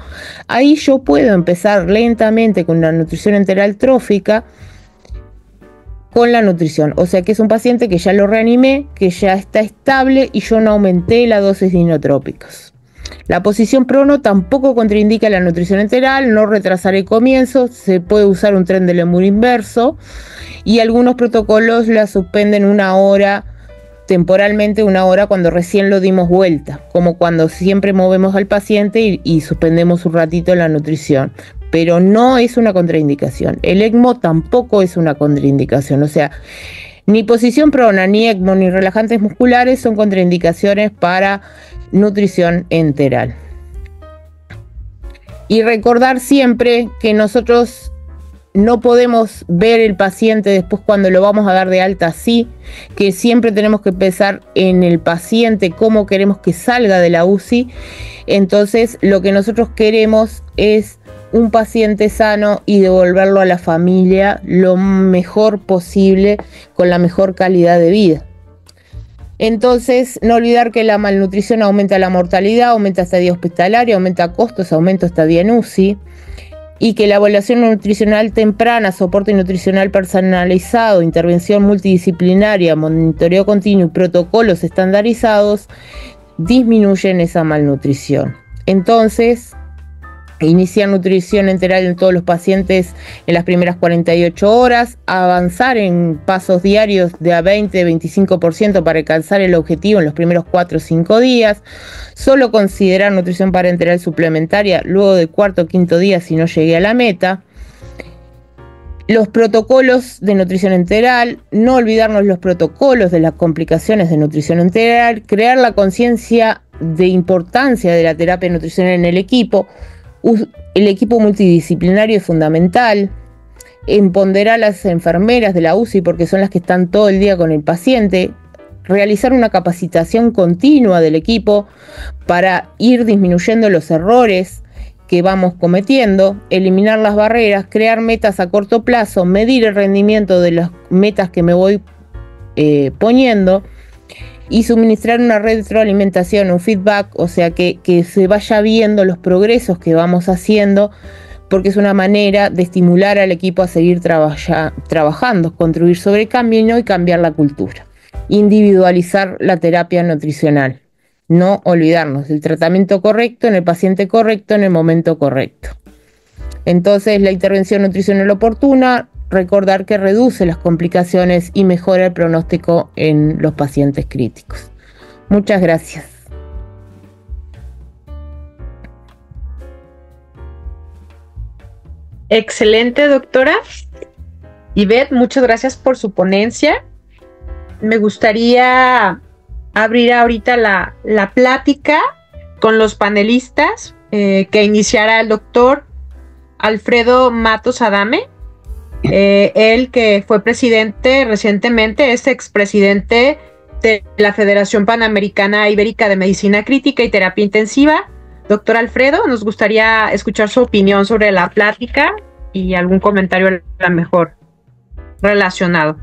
ahí yo puedo empezar lentamente con la nutrición enteral trófica con la nutrición. O sea que es un paciente que ya lo reanimé, que ya está estable y yo no aumenté la dosis de inotrópicos. La posición prono tampoco contraindica la nutrición enteral, no retrasar el comienzo, se puede usar un tren de Lemur inverso y algunos protocolos la suspenden 1 hora, temporalmente 1 hora cuando recién lo dimos vuelta, como cuando siempre movemos al paciente y suspendemos un ratito la nutrición. Pero no es una contraindicación. El ECMO tampoco es una contraindicación. O sea, ni posición prona, ni ECMO, ni relajantes musculares son contraindicaciones para nutrición enteral. Y recordar siempre que nosotros no podemos ver el paciente después cuando lo vamos a dar de alta así, que siempre tenemos que pensar en el paciente, cómo queremos que salga de la UCI. Entonces, lo que nosotros queremos es un paciente sano y devolverlo a la familia lo mejor posible, con la mejor calidad de vida. Entonces, no olvidar que la malnutrición aumenta la mortalidad, aumenta estadía hospitalaria, aumenta costos, aumenta estadía en UCI, y que la evaluación nutricional temprana, soporte nutricional personalizado, intervención multidisciplinaria, monitoreo continuo y protocolos estandarizados disminuyen esa malnutrición. Entonces, iniciar nutrición enteral en todos los pacientes en las primeras 48 horas, avanzar en pasos diarios de a 20-25% para alcanzar el objetivo en los primeros 4 o 5 días, solo considerar nutrición parenteral suplementaria luego del 4º o 5º día si no llegué a la meta. Los protocolos de nutrición enteral, no olvidarnos los protocolos de las complicaciones de nutrición enteral, crear la conciencia de importancia de la terapia nutricional en el equipo. El equipo multidisciplinario es fundamental, empoderar a las enfermeras de la UCI porque son las que están todo el día con el paciente, realizar una capacitación continua del equipo para ir disminuyendo los errores que vamos cometiendo, eliminar las barreras, crear metas a corto plazo, medir el rendimiento de las metas que me voy poniendo, y suministrar una retroalimentación, un feedback, o sea que se vaya viendo los progresos que vamos haciendo, porque es una manera de estimular al equipo a seguir trabajando, construir sobre el cambio y cambiar la cultura. Individualizar la terapia nutricional. No olvidarnos del tratamiento correcto, en el paciente correcto, en el momento correcto. Entonces, la intervención nutricional oportuna, recordar que reduce las complicaciones y mejora el pronóstico en los pacientes críticos. Muchas gracias. Excelente, doctora. Ivette, muchas gracias por su ponencia. Me gustaría abrir ahorita la plática con los panelistas, que iniciará el doctor Alfredo Matos Adame. Él que fue presidente recientemente, es expresidente de la Federación Panamericana Ibérica de Medicina Crítica y Terapia Intensiva. Doctor Alfredo, nos gustaría escuchar su opinión sobre la plática y algún comentario a la mejor relacionado.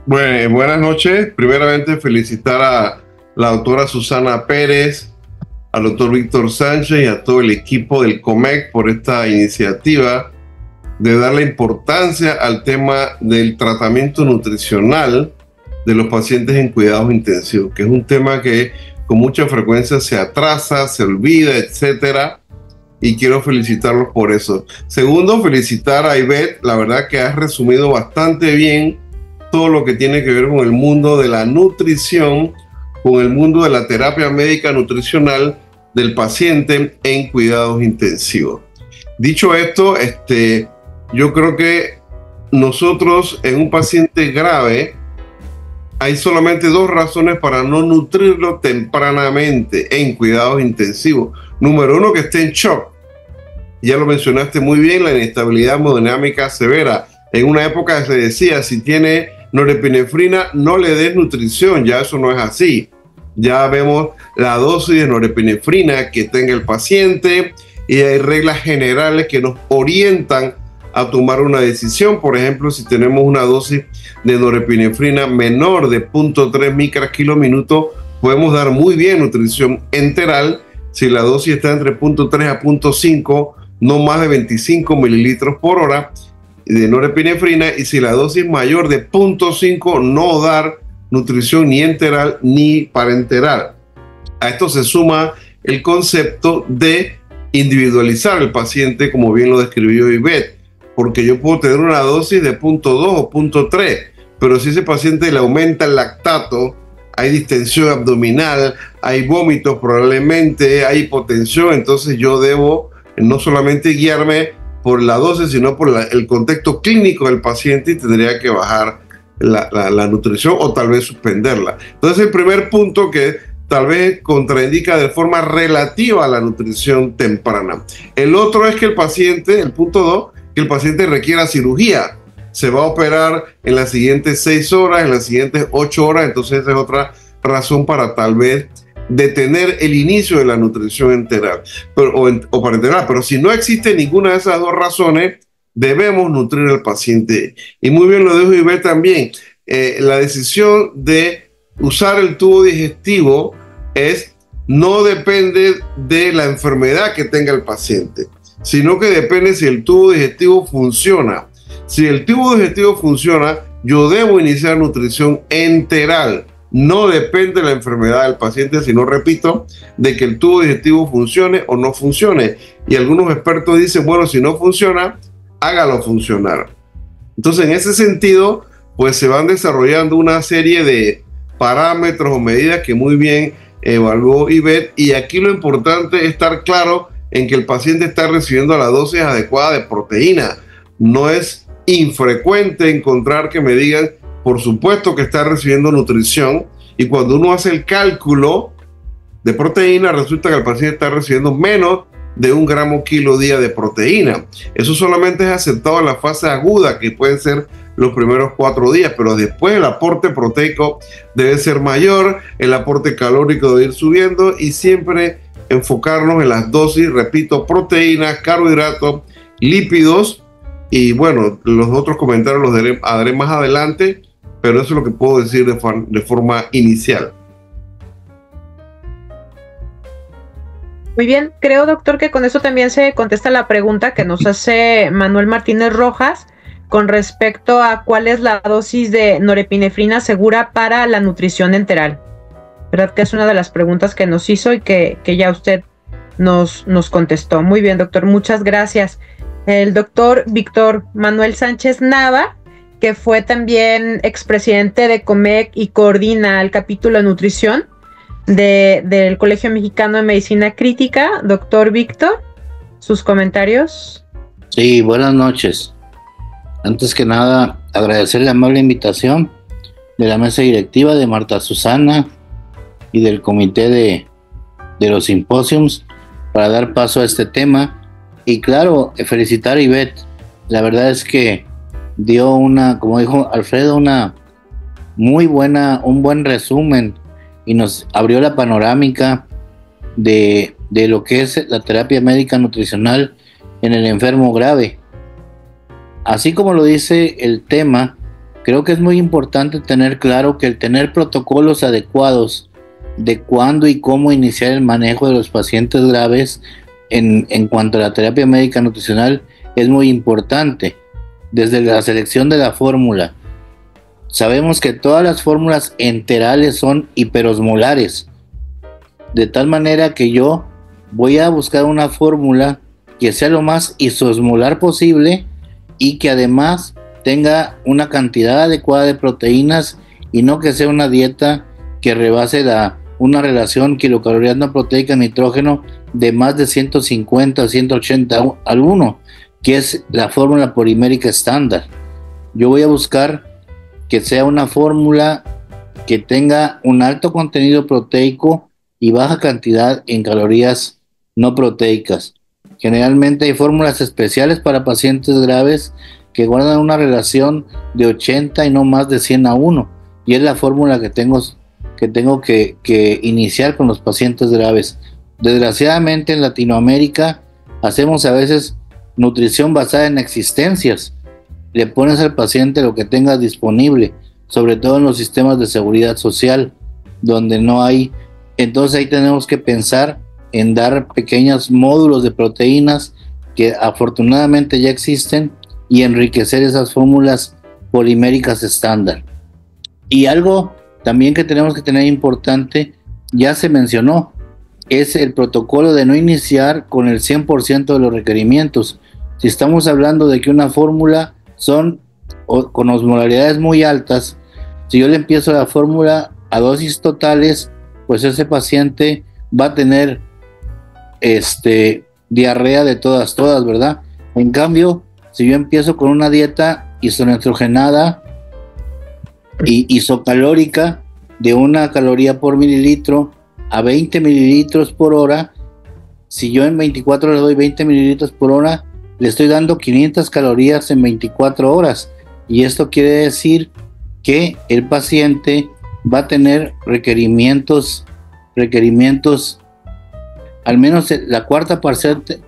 Bueno, buenas noches. Primeramente, felicitar a la doctora Susana Pérez, al doctor Víctor Sánchez y a todo el equipo del COMEC por esta iniciativa de darle importancia al tema del tratamiento nutricional de los pacientes en cuidados intensivos, que es un tema que con mucha frecuencia se atrasa, se olvida, etcétera, y quiero felicitarlos por eso. Segundo, felicitar a Ivette, la verdad que has resumido bastante bien todo lo que tiene que ver con el mundo de la nutrición, con el mundo de la terapia médica nutricional del paciente en cuidados intensivos. Dicho esto, yo creo que nosotros en un paciente grave hay solamente 2 razones para no nutrirlo tempranamente en cuidados intensivos. Número 1, que esté en shock. Ya lo mencionaste muy bien, la inestabilidad hemodinámica severa. En una época se decía, si tiene norepinefrina, no le des nutrición. Ya eso no es así. Ya vemos la dosis de norepinefrina que tenga el paciente y hay reglas generales que nos orientan a tomar una decisión. Por ejemplo, si tenemos una dosis de norepinefrina menor de 0.3 micras kilo minuto, podemos dar muy bien nutrición enteral si la dosis está entre 0.3 a 0.5, no más de 25 mililitros por hora de norepinefrina, y si la dosis es mayor de 0.5, no dar nutrición ni enteral ni parenteral. A esto se suma el concepto de individualizar el paciente, como bien lo describió Ivette, porque yo puedo tener una dosis de 0.2 o 0.3, pero si ese paciente le aumenta el lactato, hay distensión abdominal, hay vómitos probablemente, hay hipotensión, entonces yo debo no solamente guiarme por la dosis, sino por el contexto clínico del paciente, y tendría que bajar la nutrición o tal vez suspenderla. Entonces el primer punto que tal vez contraindica de forma relativa a la nutrición temprana. El otro es que el paciente, el punto 2, que el paciente requiera cirugía. Se va a operar en las siguientes 6 horas, en las siguientes 8 horas, entonces esa es otra razón para tal vez detener el inicio de la nutrición enteral o parenteral. Pero si no existe ninguna de esas dos razones, debemos nutrir al paciente. Y muy bien lo dijo Ivette también, la decisión de usar el tubo digestivo no depende de la enfermedad que tenga el paciente, sino que depende si el tubo digestivo funciona. Si el tubo digestivo funciona, yo debo iniciar nutrición enteral. No depende de la enfermedad del paciente, sino, repito, de que el tubo digestivo funcione o no funcione. Y algunos expertos dicen, bueno, si no funciona, hágalo funcionar. Entonces, en ese sentido, pues se van desarrollando una serie de parámetros o medidas que muy bien evaluó Ivette. Y aquí lo importante es estar claro en que el paciente está recibiendo la dosis adecuada de proteína. No es infrecuente encontrar que me digan, por supuesto que está recibiendo nutrición, y cuando uno hace el cálculo de proteína, resulta que el paciente está recibiendo menos de 1 gramo kilo día de proteína. Eso solamente es aceptado en la fase aguda, que pueden ser los primeros 4 días, pero después el aporte proteico debe ser mayor, el aporte calórico debe ir subiendo, y siempre enfocarnos en las dosis, repito, proteínas, carbohidratos, lípidos, y bueno, los otros comentarios los haré más adelante, pero eso es lo que puedo decir de forma inicial. Muy bien, creo, doctor, que con eso también se contesta la pregunta que nos hace Manuel Martínez Rojas con respecto a cuál es la dosis de norepinefrina segura para la nutrición enteral. ¿Verdad que es una de las preguntas que nos hizo y que ya usted nos contestó? Muy bien, doctor, muchas gracias. El doctor Víctor Manuel Sánchez Nava, que fue también expresidente de COMEC y coordina el capítulo de nutrición del Colegio Mexicano de Medicina Crítica. Doctor Víctor, sus comentarios. Sí, buenas noches. Antes que nada, agradecer la amable invitación de la mesa directiva, de Marta Susana y del comité de los simposios para dar paso a este tema. Y claro, felicitar a Ivette. La verdad es que dio como dijo Alfredo, un buen resumen, y nos abrió la panorámica de lo que es la terapia médica nutricional en el enfermo grave. Así como lo dice el tema, creo que es muy importante tener claro que el tener protocolos adecuados de cuándo y cómo iniciar el manejo de los pacientes graves en cuanto a la terapia médica nutricional es muy importante. Desde la selección de la fórmula, sabemos que todas las fórmulas enterales son hiperosmolares, de tal manera que yo voy a buscar una fórmula que sea lo más isosmolar posible y que además tenga una cantidad adecuada de proteínas, y no que sea una dieta que rebase una relación kilocalorías proteica nitrógeno de más de 150 180 al 1, que es la fórmula polimérica estándar. Yo voy a buscar que sea una fórmula que tenga un alto contenido proteico y baja cantidad en calorías no proteicas. Generalmente hay fórmulas especiales para pacientes graves que guardan una relación de 80 y no más de 100 a 1, y es la fórmula que tengo que iniciar con los pacientes graves. Desgraciadamente en Latinoamérica hacemos a veces nutrición basada en existencias. Le pones al paciente lo que tenga disponible, sobre todo en los sistemas de seguridad social. donde no hay. Entonces ahí tenemos que pensar en dar pequeños módulos de proteínas que afortunadamente ya existen y enriquecer esas fórmulas poliméricas estándar. Y algo también que tenemos que tener importante, ya se mencionó, es el protocolo de no iniciar con el 100% de los requerimientos. Si estamos hablando de que una fórmula son con osmolaridades muy altas, si yo le empiezo la fórmula a dosis totales, pues ese paciente va a tener diarrea de todas, ¿verdad? En cambio, si yo empiezo con una dieta isonietrogenada y isocalórica de 1 caloría por mililitro a 20 mililitros por hora, si yo en 24 le doy 20 mililitros por hora, le estoy dando 500 calorías en 24 horas. Y esto quiere decir que el paciente va a tener requerimientos, al menos la cuarta parte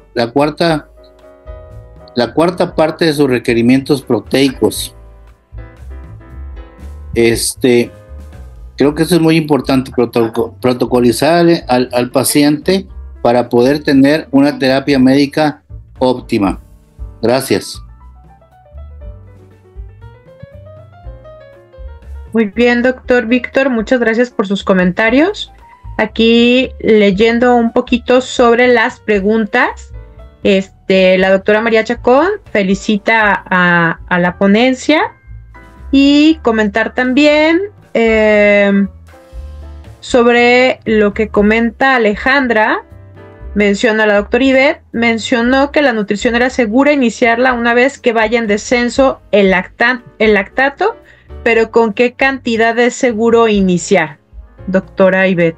de sus requerimientos proteicos. Creo que eso es muy importante, protocolizar al paciente para poder tener una terapia médica óptima. Gracias. Muy bien, doctor Víctor, muchas gracias por sus comentarios. Aquí leyendo un poquito sobre las preguntas, la doctora María Chacón felicita a la ponencia y comentar también sobre lo que comenta Alejandra. Menciona la doctora Ivette, mencionó que la nutrición era segura iniciarla una vez que vaya en descenso el lactato, pero ¿con qué cantidad es seguro iniciar, doctora Ivette?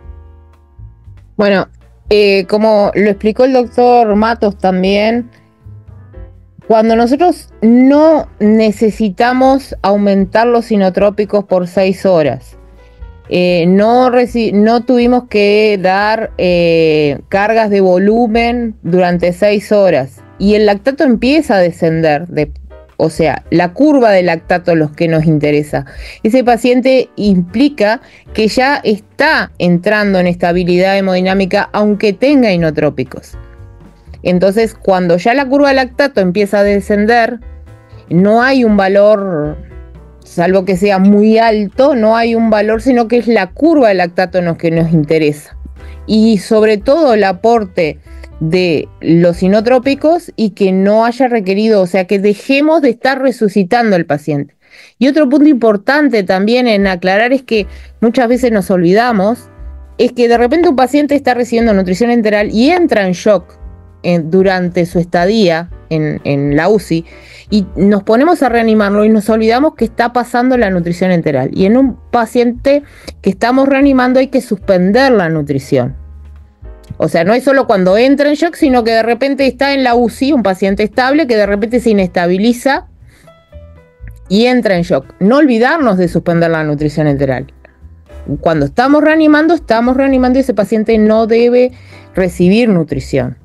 Bueno, como lo explicó el doctor Matos también, cuando nosotros no necesitamos aumentar los inotrópicos por 6 horas, no tuvimos que dar cargas de volumen durante 6 horas y el lactato empieza a descender, o sea, la curva de lactato es lo que nos interesa. Ese paciente implica que ya está entrando en estabilidad hemodinámica aunque tenga inotrópicos. Entonces, cuando ya la curva de lactato empieza a descender, no hay un valor, salvo que sea muy alto, no hay un valor, sino que es la curva de lactato lo que nos interesa. Y sobre todo el aporte de los inotrópicos y que no haya requerido, o sea, que dejemos de estar resucitando al paciente. Y otro punto importante también en aclarar es que muchas veces nos olvidamos, es que de repente un paciente está recibiendo nutrición enteral y entra en shock durante su estadía en la UCI y nos ponemos a reanimarlo y nos olvidamos que está pasando la nutrición enteral. Y en un paciente que estamos reanimando hay que suspender la nutrición. O sea, no es solo cuando entra en shock, sino que de repente está en la UCI, un paciente estable que de repente se inestabiliza y entra en shock. No olvidarnos de suspender la nutrición enteral. Cuando estamos reanimando y ese paciente no debe recibir nutrición.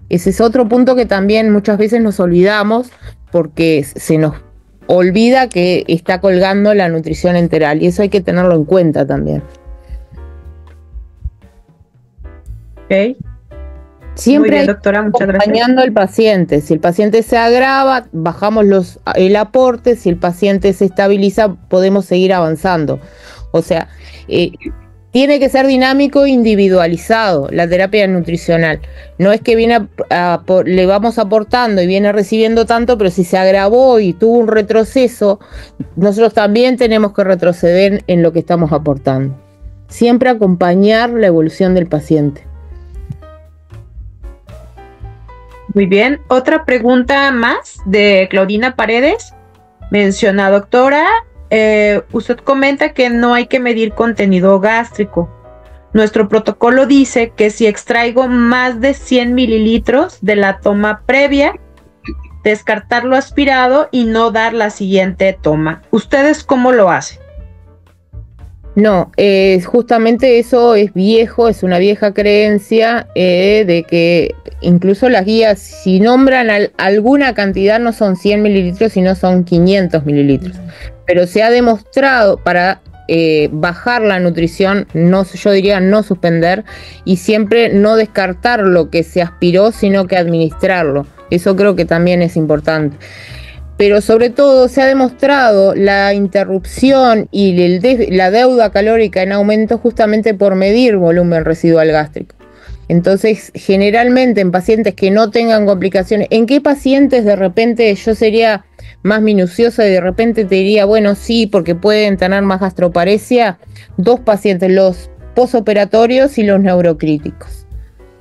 Ese es otro punto que también muchas veces nos olvidamos porque se nos olvida que está colgando la nutrición enteral y eso hay que tenerlo en cuenta también. Ok. Siempre muy bien, doctora, muchas gracias. Acompañando al paciente. Si el paciente se agrava, bajamos el aporte. Si el paciente se estabiliza, podemos seguir avanzando. O sea, tiene que ser dinámico e individualizado la terapia nutricional. No es que le vamos aportando y viene recibiendo tanto, pero si se agravó y tuvo un retroceso, nosotros también tenemos que retroceder en lo que estamos aportando. Siempre acompañar la evolución del paciente. Muy bien, otra pregunta más de Claudina Paredes. Menciona, doctora, usted comenta que no hay que medir contenido gástrico. Nuestro protocolo dice que si extraigo más de 100 mililitros de la toma previa, descartarlo aspirado y no dar la siguiente toma. ¿Ustedes cómo lo hacen? No, justamente eso es viejo, es una vieja creencia de que incluso las guías, si nombran alguna cantidad, no son 100 mililitros, sino son 500 mililitros. Pero se ha demostrado, para bajar la nutrición, no, yo diría no suspender, y siempre no descartar lo que se aspiró, sino que administrarlo. Eso creo que también es importante. Pero sobre todo se ha demostrado la interrupción y la deuda calórica en aumento justamente por medir volumen residual gástrico. Entonces, generalmente en pacientes que no tengan complicaciones, ¿en qué pacientes de repente yo sería más minuciosa y de repente te diría, bueno, sí, porque pueden tener más gastroparesia? 2 pacientes, los posoperatorios y los neurocríticos.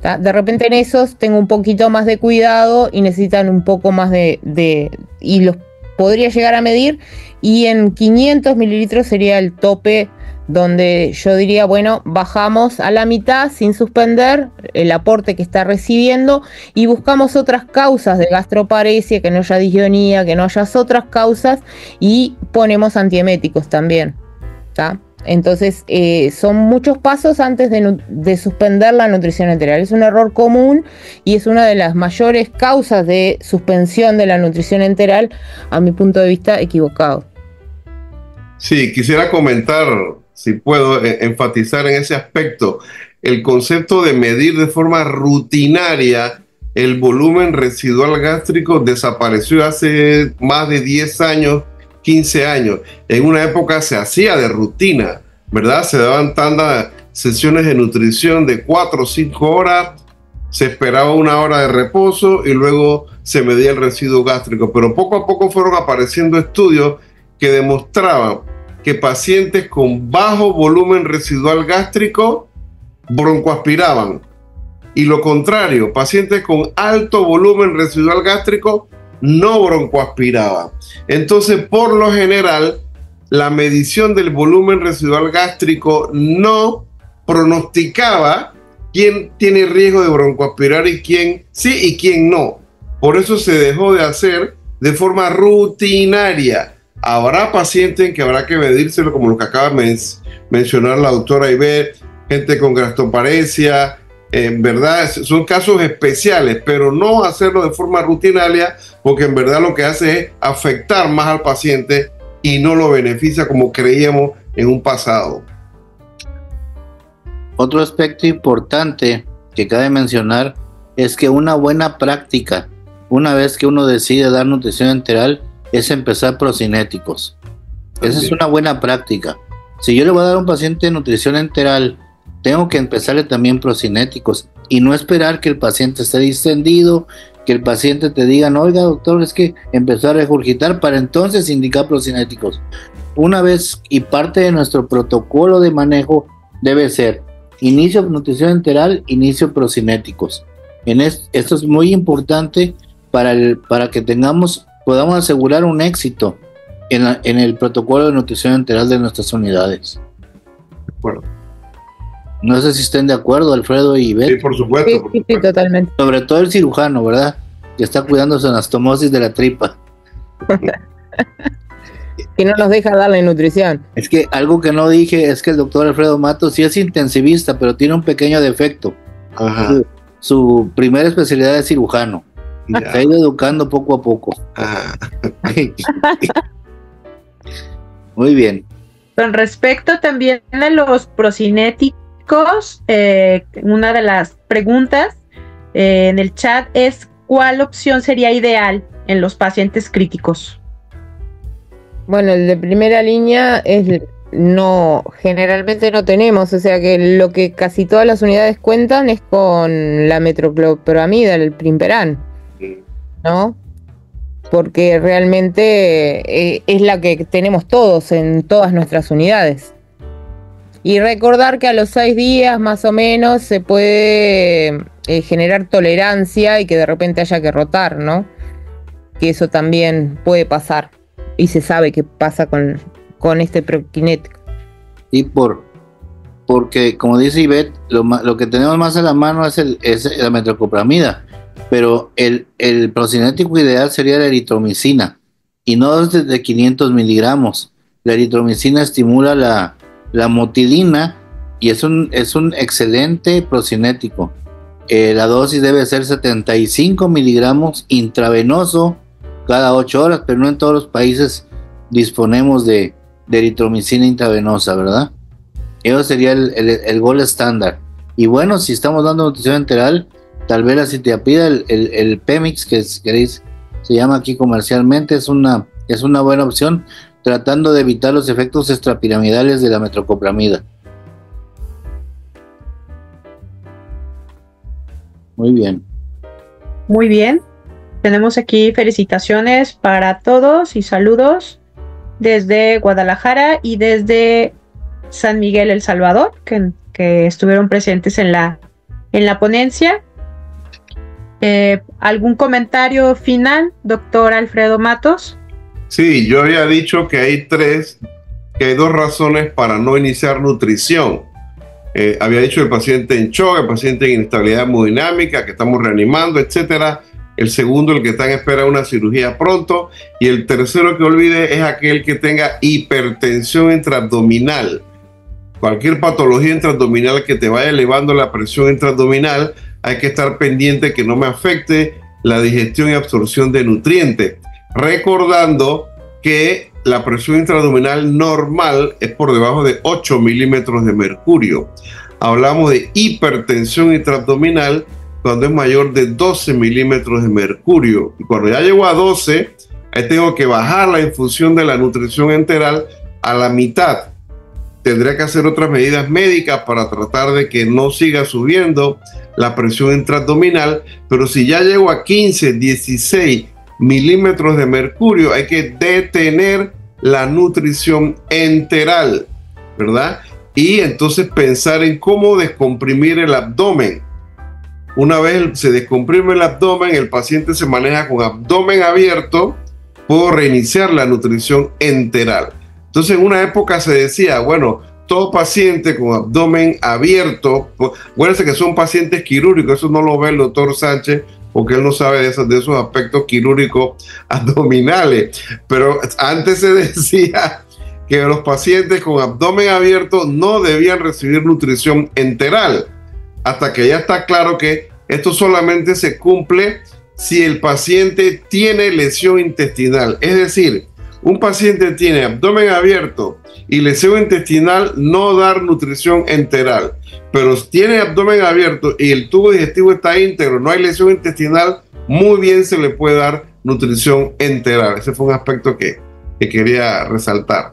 ¿Tá? De repente en esos tengo un poquito más de cuidado y necesitan un poco más y los podría llegar a medir, y en 500 mililitros sería el tope donde yo diría, bueno, bajamos a la mitad sin suspender el aporte que está recibiendo y buscamos otras causas de gastroparesia, que no haya disionía, que no haya otras causas, y ponemos antieméticos también, ¿tá? Entonces son muchos pasos antes de suspender la nutrición enteral. Es un error común y es una de las mayores causas de suspensión de la nutrición enteral, a mi punto de vista equivocado. Sí, quisiera comentar, si puedo, enfatizar en ese aspecto. El concepto de medir de forma rutinaria el volumen residual gástrico desapareció hace más de 10 años, 15 años. En una época se hacía de rutina, ¿verdad? Se daban tandas, sesiones de nutrición de 4 o 5 horas, se esperaba 1 hora de reposo y luego se medía el residuo gástrico. Pero poco a poco fueron apareciendo estudios que demostraban que pacientes con bajo volumen residual gástrico broncoaspiraban, y lo contrario, pacientes con alto volumen residual gástrico no broncoaspiraban. Entonces, por lo general, la medición del volumen residual gástrico no pronosticaba quién tiene riesgo de broncoaspirar y quién sí y quién no. Por eso se dejó de hacer de forma rutinaria. Habrá pacientes en que habrá que medírselo, como lo que acaba de mencionar la doctora Ivette, gente con gastroparesia, en verdad son casos especiales, pero no hacerlo de forma rutinaria, porque en verdad lo que hace es afectar más al paciente y no lo beneficia como creíamos en un pasado. Otro aspecto importante que cabe mencionar es que una buena práctica, una vez que uno decide dar nutrición enteral, es empezar procinéticos. Esa es una buena práctica. Si yo le voy a dar a un paciente nutrición enteral, tengo que empezarle también procinéticos y no esperar que el paciente esté distendido, que el paciente te diga, no, oiga doctor, es que empezó a regurgitar, para entonces indicar procinéticos. Una vez, y parte de nuestro protocolo de manejo debe ser inicio nutrición enteral, inicio procinéticos. Esto es muy importante para que podamos asegurar un éxito en el protocolo de nutrición enteral de nuestras unidades. De acuerdo. No sé si estén de acuerdo, Alfredo y Ivette. Sí, por supuesto. Sí, totalmente. Sobre todo el cirujano, ¿verdad? Que está cuidando su anastomosis de la tripa. Y no nos deja darle nutrición. Es que algo que no dije es que el doctor Alfredo Matos sí es intensivista, pero tiene un pequeño defecto. Ajá. Su primera especialidad es cirujano. Ya. Se ha ido educando poco a poco. Ajá. Muy bien. Con respecto también a los procinéticos, una de las preguntas en el chat es ¿cuál opción sería ideal en los pacientes críticos? Bueno, el de primera línea generalmente no tenemos, o sea que lo que casi todas las unidades cuentan es con la metoclopramida, el Primperan, ¿no? Porque realmente es la que tenemos todos en todas nuestras unidades. Y recordar que a los 6 días más o menos se puede generar tolerancia y que de repente haya que rotar, ¿no? Que eso también puede pasar y se sabe que pasa con este prokinético. Y porque como dice Ivette, lo que tenemos más a la mano es la metoclopramida, pero el procinético ideal sería la eritromicina y no desde 500 miligramos. La eritromicina estimula la motilina y es un excelente procinético. La dosis debe ser 75 miligramos intravenoso cada 8 horas, pero no en todos los países disponemos de de eritromicina intravenosa, ¿verdad? Eso sería el gol estándar. Y bueno, si estamos dando nutrición enteral, tal vez la citiapida, el Pemix, que si queréis se llama aquí comercialmente, es una buena opción, tratando de evitar los efectos extrapiramidales de la metoclopramida. Muy bien. Muy bien. Tenemos aquí felicitaciones para todos y saludos desde Guadalajara y desde San Miguel, El Salvador, que estuvieron presentes en la ponencia. ¿Algún comentario final, doctor Alfredo Matos? Sí, yo había dicho que hay dos razones para no iniciar nutrición. Había dicho el paciente en shock, el paciente en inestabilidad hemodinámica, que estamos reanimando, etcétera. El segundo, el que está en espera de una cirugía pronto. Y el tercero que olvide es aquel que tenga hipertensión intraabdominal. Cualquier patología intraabdominal que te vaya elevando la presión intraabdominal, hay que estar pendiente que no me afecte la digestión y absorción de nutrientes. Recordando que la presión intraabdominal normal es por debajo de 8 milímetros de mercurio. Hablamos de hipertensión intraabdominal cuando es mayor de 12 milímetros de mercurio. Y cuando ya llego a 12, ahí tengo que bajar la infusión de la nutrición enteral a la mitad. Tendría que hacer otras medidas médicas para tratar de que no siga subiendo la presión intraabdominal, pero si ya llego a 15, 16 milímetros de mercurio, hay que detener la nutrición enteral, ¿verdad? Y entonces pensar en cómo descomprimir el abdomen. Una vez se descomprime el abdomen, el paciente se maneja con abdomen abierto, puedo reiniciar la nutrición enteral. Entonces en una época se decía, bueno, todo paciente con abdomen abierto, acuérdense que son pacientes quirúrgicos, eso no lo ve el doctor Sánchez, porque él no sabe de esos aspectos quirúrgicos abdominales, pero antes se decía que los pacientes con abdomen abierto no debían recibir nutrición enteral, hasta que ya está claro que esto solamente se cumple si el paciente tiene lesión intestinal, es decir, un paciente tiene abdomen abierto y lesión intestinal, no dar nutrición enteral. Pero si tiene abdomen abierto y el tubo digestivo está íntegro, no hay lesión intestinal, muy bien se le puede dar nutrición enteral. Ese fue un aspecto que quería resaltar.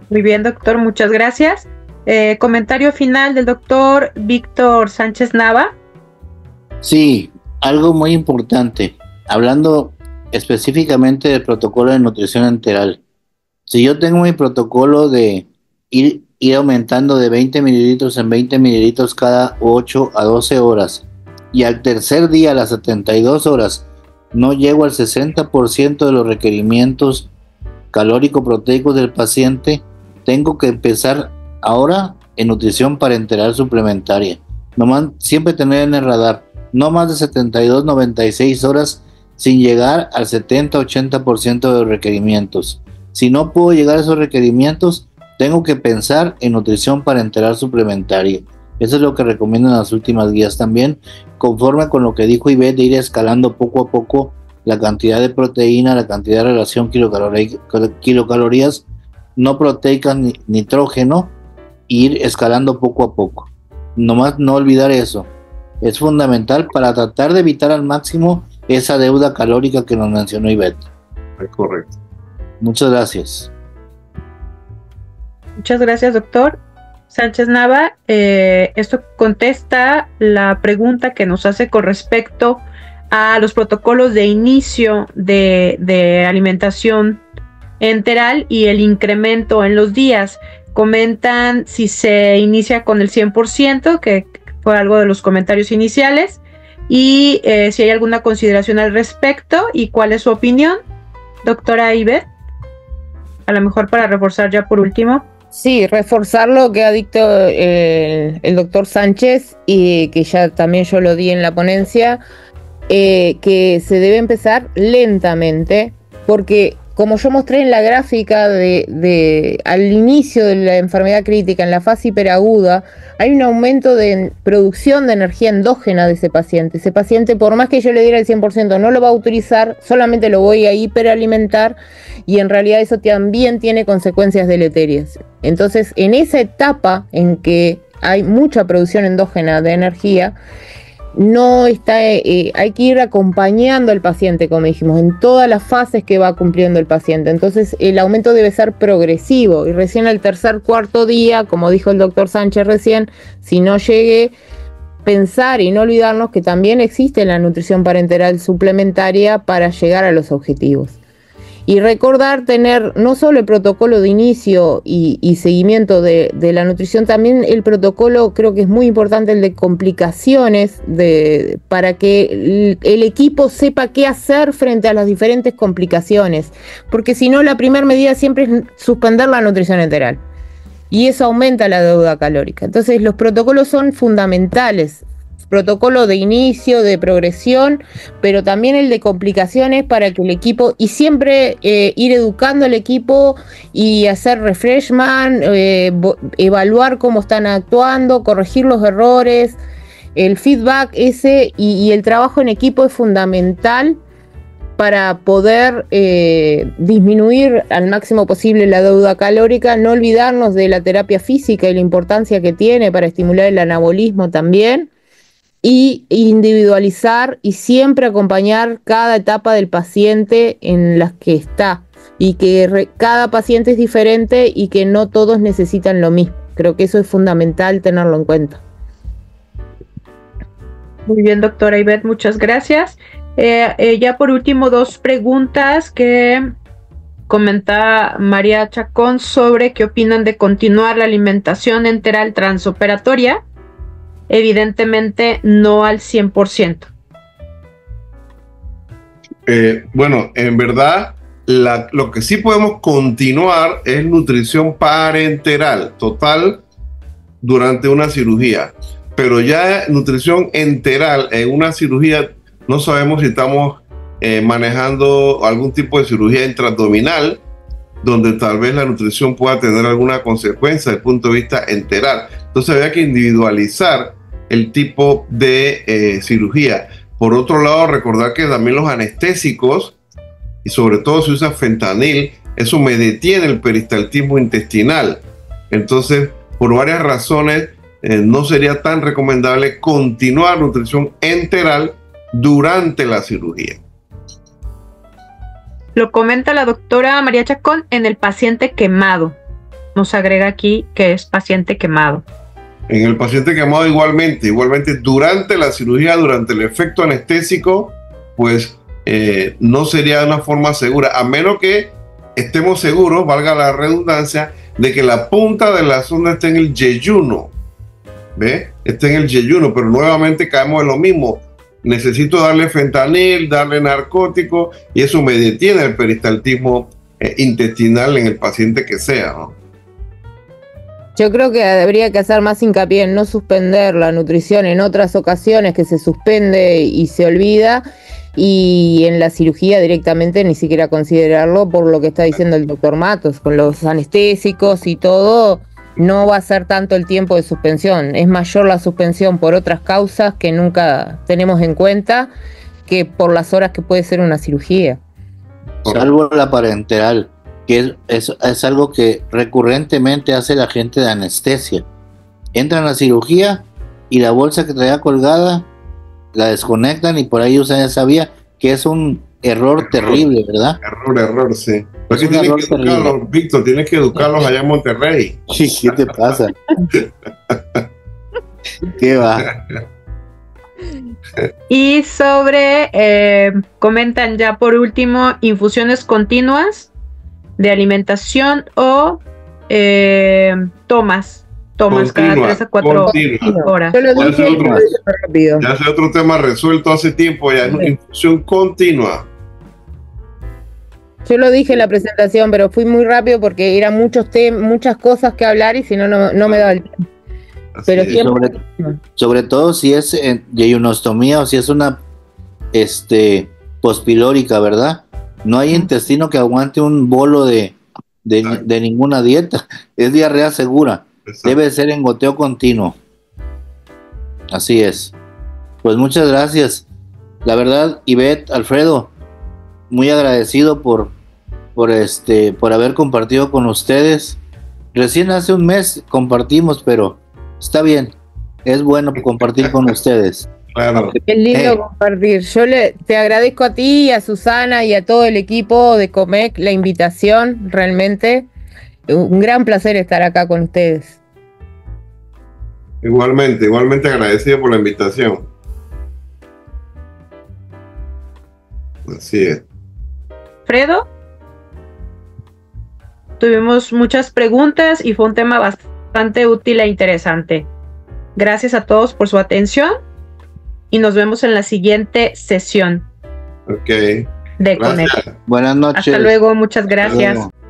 Muy bien, doctor, muchas gracias. Comentario final del doctor Víctor Sánchez Nava. Sí, algo muy importante. Hablando específicamente del protocolo de nutrición enteral. Si yo tengo mi protocolo de ir aumentando de 20 mililitros en 20 mililitros cada 8 a 12 horas y al tercer día, a las 72 horas, no llego al 60% de los requerimientos calórico-proteicos del paciente, tengo que empezar ahora en nutrición parenteral suplementaria. Siempre tener en el radar, no más de 72, 96 horas sin llegar al 70-80% de los requerimientos. Si no puedo llegar a esos requerimientos, tengo que pensar en nutrición parenteral suplementaria. Eso es lo que recomiendan las últimas guías también, conforme con lo que dijo Ivette, de ir escalando poco a poco la cantidad de proteína, la cantidad de relación kilocalorías no proteicas ni nitrógeno, ir escalando poco a poco. Nomás no olvidar eso. Es fundamental para tratar de evitar al máximo esa deuda calórica que nos mencionó Ivette. Es correcto. Muchas gracias. Muchas gracias, doctor Sánchez Nava. Esto contesta la pregunta que nos hace con respecto a los protocolos de inicio de alimentación enteral y el incremento en los días. Comentan si se inicia con el 100%, que fue algo de los comentarios iniciales, y si hay alguna consideración al respecto y cuál es su opinión, doctora Ivette, a lo mejor para reforzar ya por último. Sí, reforzar lo que ha dicho el doctor Sánchez y que ya también yo lo di en la ponencia, que se debe empezar lentamente, porque como yo mostré en la gráfica al inicio de la enfermedad crítica, en la fase hiperaguda, hay un aumento de producción de energía endógena de ese paciente. Ese paciente, por más que yo le diera el 100%, no lo va a utilizar, solamente lo voy a hiperalimentar, y en realidad eso también tiene consecuencias deleterias. Entonces, en esa etapa en que hay mucha producción endógena de energía, no está, hay que ir acompañando al paciente, como dijimos, en todas las fases que va cumpliendo el paciente. Entonces el aumento debe ser progresivo, y recién al tercer, cuarto día, como dijo el doctor Sánchez recién, si no llegue, pensar y no olvidarnos que también existe la nutrición parenteral suplementaria para llegar a los objetivos. Y recordar tener no solo el protocolo de inicio y seguimiento de la nutrición, también el protocolo, creo que es muy importante, el de complicaciones, para que el equipo sepa qué hacer frente a las diferentes complicaciones, porque si no, la primera medida siempre es suspender la nutrición enteral, y eso aumenta la deuda calórica. Entonces los protocolos son fundamentales, protocolo de inicio, de progresión, pero también el de complicaciones, para que el equipo, y siempre ir educando al equipo y hacer refreshment, evaluar cómo están actuando, corregir los errores, el feedback ese y el trabajo en equipo es fundamental para poder disminuir al máximo posible la deuda calórica. No olvidarnos de la terapia física y la importancia que tiene para estimular el anabolismo también, y individualizar y siempre acompañar cada etapa del paciente en las que está, y que cada paciente es diferente y que no todos necesitan lo mismo. Creo que eso es fundamental tenerlo en cuenta. Muy bien, doctora Ivette, muchas gracias. Ya por último, dos preguntas que comenta María Chacón sobre qué opinan de continuar la alimentación enteral transoperatoria. Evidentemente no al 100%. Bueno, en verdad, lo que sí podemos continuar es nutrición parenteral total durante una cirugía, pero ya nutrición enteral en una cirugía no sabemos si estamos manejando algún tipo de cirugía intraabdominal, donde tal vez la nutrición pueda tener alguna consecuencia desde el punto de vista enteral. Entonces había que individualizar el tipo de cirugía. Por otro lado, recordar que también los anestésicos, y sobre todo si usa fentanil, eso me detiene el peristaltismo intestinal. Entonces, por varias razones, no sería tan recomendable continuar nutrición enteral durante la cirugía. Lo comenta la doctora María Chacón en el paciente quemado. Nos agrega aquí que es paciente quemado. En el paciente quemado igualmente durante la cirugía, durante el efecto anestésico, pues no sería una forma segura, a menos que estemos seguros, valga la redundancia, de que la punta de la sonda esté en el yeyuno, ¿ve? Esté en el yeyuno, pero nuevamente caemos en lo mismo. Necesito darle fentanil, darle narcótico, y eso me detiene el peristaltismo intestinal en el paciente que sea, ¿no? Yo creo que habría que hacer más hincapié en no suspender la nutrición en otras ocasiones, que se suspende y se olvida, y en la cirugía directamente ni siquiera considerarlo, por lo que está diciendo el doctor Matos, con los anestésicos y todo. No va a ser tanto el tiempo de suspensión, es mayor la suspensión por otras causas que nunca tenemos en cuenta que por las horas que puede ser una cirugía. Salvo la parenteral, que es algo que recurrentemente hace la gente de anestesia. Entra en la cirugía y la bolsa que traía colgada la desconectan y por ahí usan esa vía, que es un error terrible, ¿verdad? Error, sí. Pero es que tienes que educarlos, Víctor, tienes que educarlos allá en Monterrey. ¿Qué te pasa? ¿Qué va? Y sobre, comentan ya por último, infusiones continuas de alimentación o tomas cada 3 a 4 horas. Yo lo dije rápido. Ya hace otro tema resuelto hace tiempo, ya es una infusión continua. Yo lo dije en la presentación, pero fui muy rápido porque eran muchas cosas que hablar y si no, no me daba el tiempo. Pero sobre todo si es yeyunostomía o si es una pospilórica, ¿verdad? No hay intestino que aguante un bolo de ninguna dieta. Es diarrea segura. Exacto. Debe ser en goteo continuo. Así es. Pues muchas gracias. La verdad, Ivette, Alfredo, muy agradecido por haber compartido con ustedes. Recién hace un mes compartimos, pero está bien. Es bueno compartir con ustedes. Claro. Qué lindo compartir. Te agradezco a ti, a Susana y a todo el equipo de Comec la invitación, realmente. Un gran placer estar acá con ustedes. Igualmente agradecido por la invitación. Así es. Fredo, tuvimos muchas preguntas y fue un tema bastante útil e interesante. Gracias a todos por su atención y nos vemos en la siguiente sesión Ok. de Gracias. Comec. Buenas noches. Hasta luego, muchas gracias. Hasta luego.